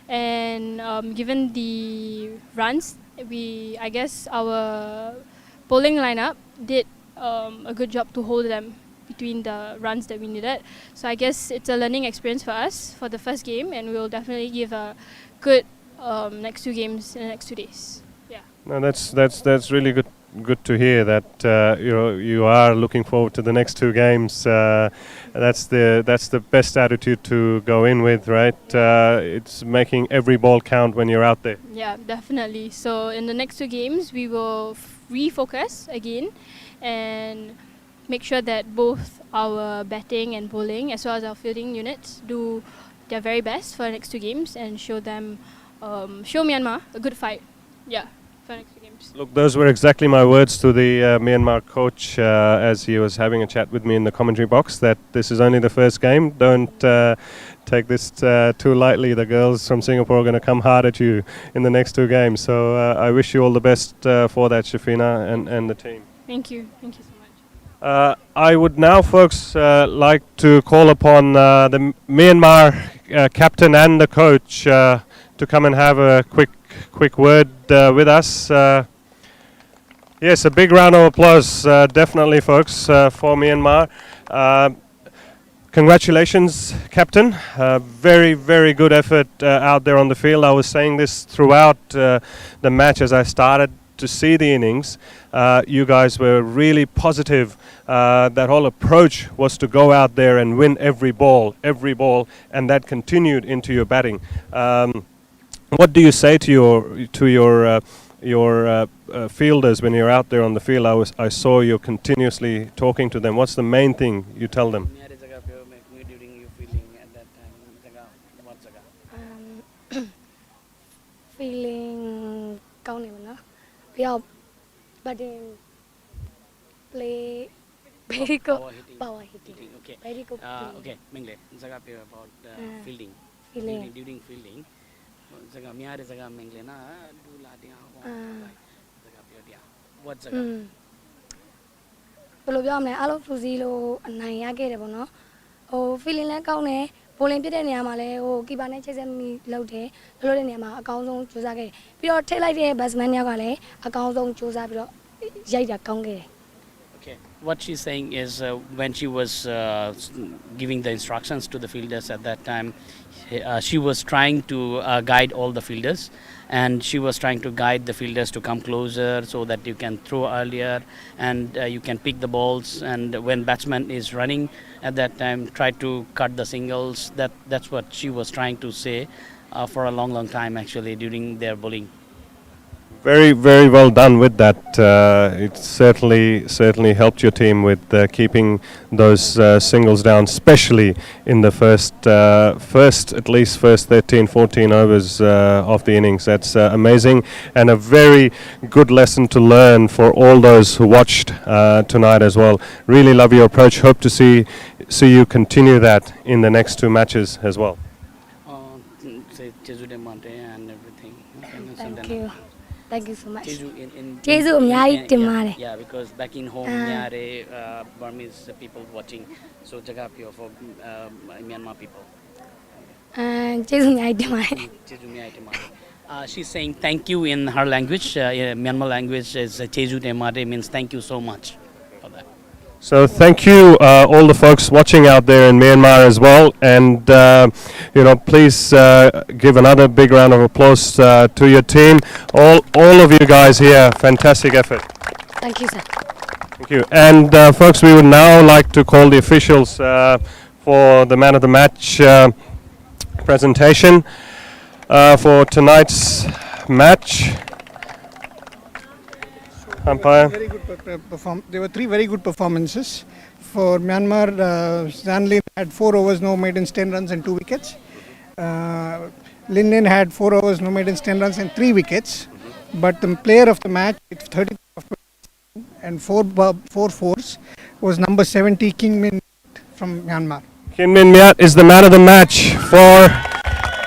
and given the runs, I guess our bowling lineup did a good job to hold them between the runs that we needed. So I guess it's a learning experience for us for the first game, and we'll definitely give a good next 2 games in the next 2 days. Yeah. No, that's really good to hear that you are looking forward to the next 2 games. That's the best attitude to go in with, right? It's making every ball count when you're out there. Yeah, definitely. So in the next 2 games, we will refocus again and make sure that both our batting and bowling, as well as our fielding units, do their very best for the next 2 games and show Myanmar a good fight. Yeah. For next 2 games. Look, those were exactly my words to the Myanmar coach as he was having a chat with me in the commentary box, that this is only the first game. Don't take this too lightly. The girls from Singapore are going to come hard at you in the next 2 games. So I wish you all the best for that, Shafina, and the team. Thank you. Thank you so much. I would now, folks, like to call upon the Myanmar captain and the coach to come and have a quick word with us. Yes, a big round of applause, definitely, folks, for Myanmar. Congratulations, Captain. Very, very good effort out there on the field. I was saying this throughout the match as I started to see the innings, you guys were really positive. That whole approach was to go out there and win every ball, and that continued into your batting. What do you say to your fielders when you're out there on the field? I saw you continuously talking to them. What's the main thing you tell them? During your feeling at that time, what feeling ကောင်းနေပါနော်။ပြီးတော့ batting play very good power hitting Okay. very good Okay, Mingle, Zaga about fielding. feeling During fielding, Zaga Mia Zaga Mingle na do la dia. Zaga dia. What Zaga? ဘယ်လိုပြောမလဲအားလုံးစူးစီးလို့အနိုင်ရခဲ့တယ်ပေါ့နော်ဟို feeling လည်းကောင်းတယ် bowling ပြစ်တဲ့နေရာမှာလည်းဟို keeper နဲ့ချိတ်ဆက်မိလုပ်တယ်လုပ်တဲ့နေရာမှာအကောင်းဆုံးကြိုးစားခဲ့တယ်ပြီးတော့ထိတ်လိုက်တဲ့ batsman တွေကလည်းအကောင်းဆုံးကြိုးစားပြီးတော့ရိုက်တာကောင်းခဲ့တယ် Okay, what she's saying is when she was giving the instructions to the fielders at that time, she was trying to guide all the fielders, and she was trying to guide the fielders to come closer so that you can throw earlier and you can pick the balls, and when batsman is running at that time try to cut the singles. That's what she was trying to say for a long time actually during their bowling. Very, very well done with that. It certainly helped your team with keeping those singles down, especially in the first 13, 14 overs of the innings. That's amazing and a very good lesson to learn for all those who watched tonight as well. Really love your approach. Hope to see you continue that in the next two matches as well. Say Jeju de Monte and everything. Thank you so much Jeju in ကျေးဇူးအများကြီးတင်ပါတယ် Yeah, because back in home, Nyare, Burmese people watching, so Jaga Pyo for Myanmar people. ကျေးဇူးအများကြီးတင်ပါတယ် Jeju Miyai Temade. She's saying thank you in her language. Myanmar language is Jeju Temade means thank you so much for that. So thank you all the folks watching out there in Myanmar as well, and please give another big round of applause to your team. All of you guys here, fantastic effort. Thank you sir Thank you. And folks, we would now like to call the officials for the man of the match presentation for tonight's match. Umpire. Very good there were three very good performances. For Myanmar, Zanlin had 4 overs, no maidens, 10 runs and 2 wickets. Lin had 4 overs, no maidens, 10 runs and 3 wickets. But the player of the match with 30 and 4 fours was number 70 King Min from Myanmar. Kim Min Myat is the man of the match for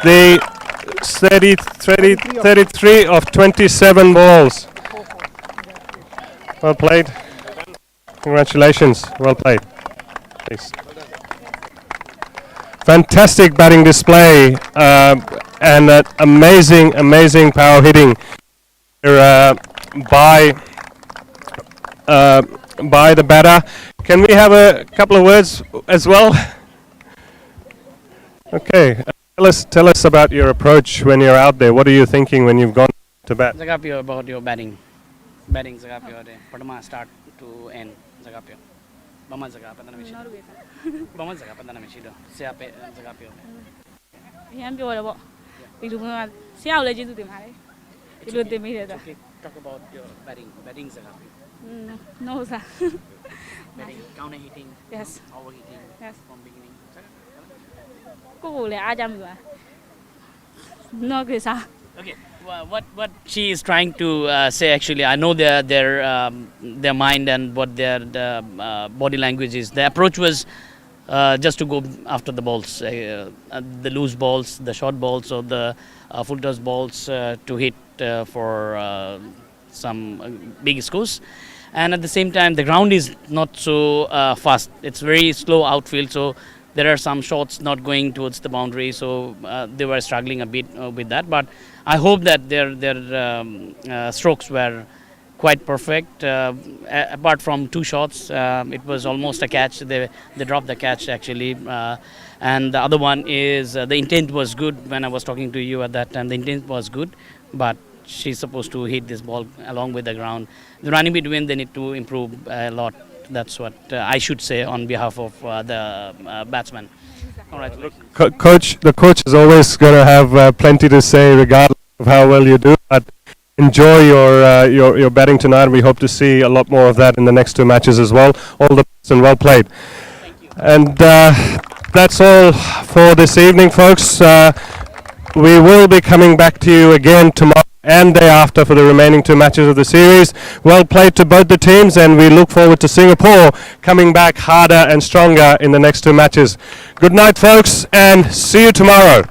the 33 of 27 balls. Well played. Congratulations. Well played. Please. Fantastic batting display and that amazing power hitting by the batter. Can we have a couple of words as well? Okay. Tell us about your approach when you're out there. What are you thinking when you've gone to bat? Zagapio about your batting. Batting Zagapio de Padma start to end Zagapio. Bama Zagapa na mishi. Bama Zagapa na mishi do. Siape Zagapio. အရင်ပြောရပေါ့ဒီလိုမျိုးဆရာကိုလည်းကျေးဇူးတင်ပါတယ်ဒီလိုတင်မိတယ်ဆို Talk about your batting Zagapio. no sir Batting counter hitting. Yes. Over hitting. Yes. From beginning. ကိုကိုလည်းအားကြမှာ no good sir Okay. What she is trying to say actually, I know their mind and what their body language is. The approach was just to go after the balls, the loose balls, the short balls, or the full toss balls to hit for some big scores. And at the same time, the ground is not so fast. It's very slow outfield, so there are some shots not going towards the boundary, so they were struggling a bit with that. But I hope that their strokes were quite perfect. Apart from 2 shots, it was almost a catch. They dropped the catch actually, and the other one is the intent was good. When I was talking to you at that time, the intent was good, but she's supposed to hit this ball along with the ground. The running between, they need to improve a lot. That's what I should say on behalf of the batsman. Congratulations. Coach, the coach is always going to have plenty to say regardless of how well you do. But enjoy your batting tonight. We hope to see a lot more of that in the next two matches as well. All the best and well played. And that's all for this evening, folks. We will be coming back to you again tomorrow and day after for the remaining two matches of the series. Well played to both the teams, and we look forward to Singapore coming back harder and stronger in the next two matches. Good night, folks, and see you tomorrow.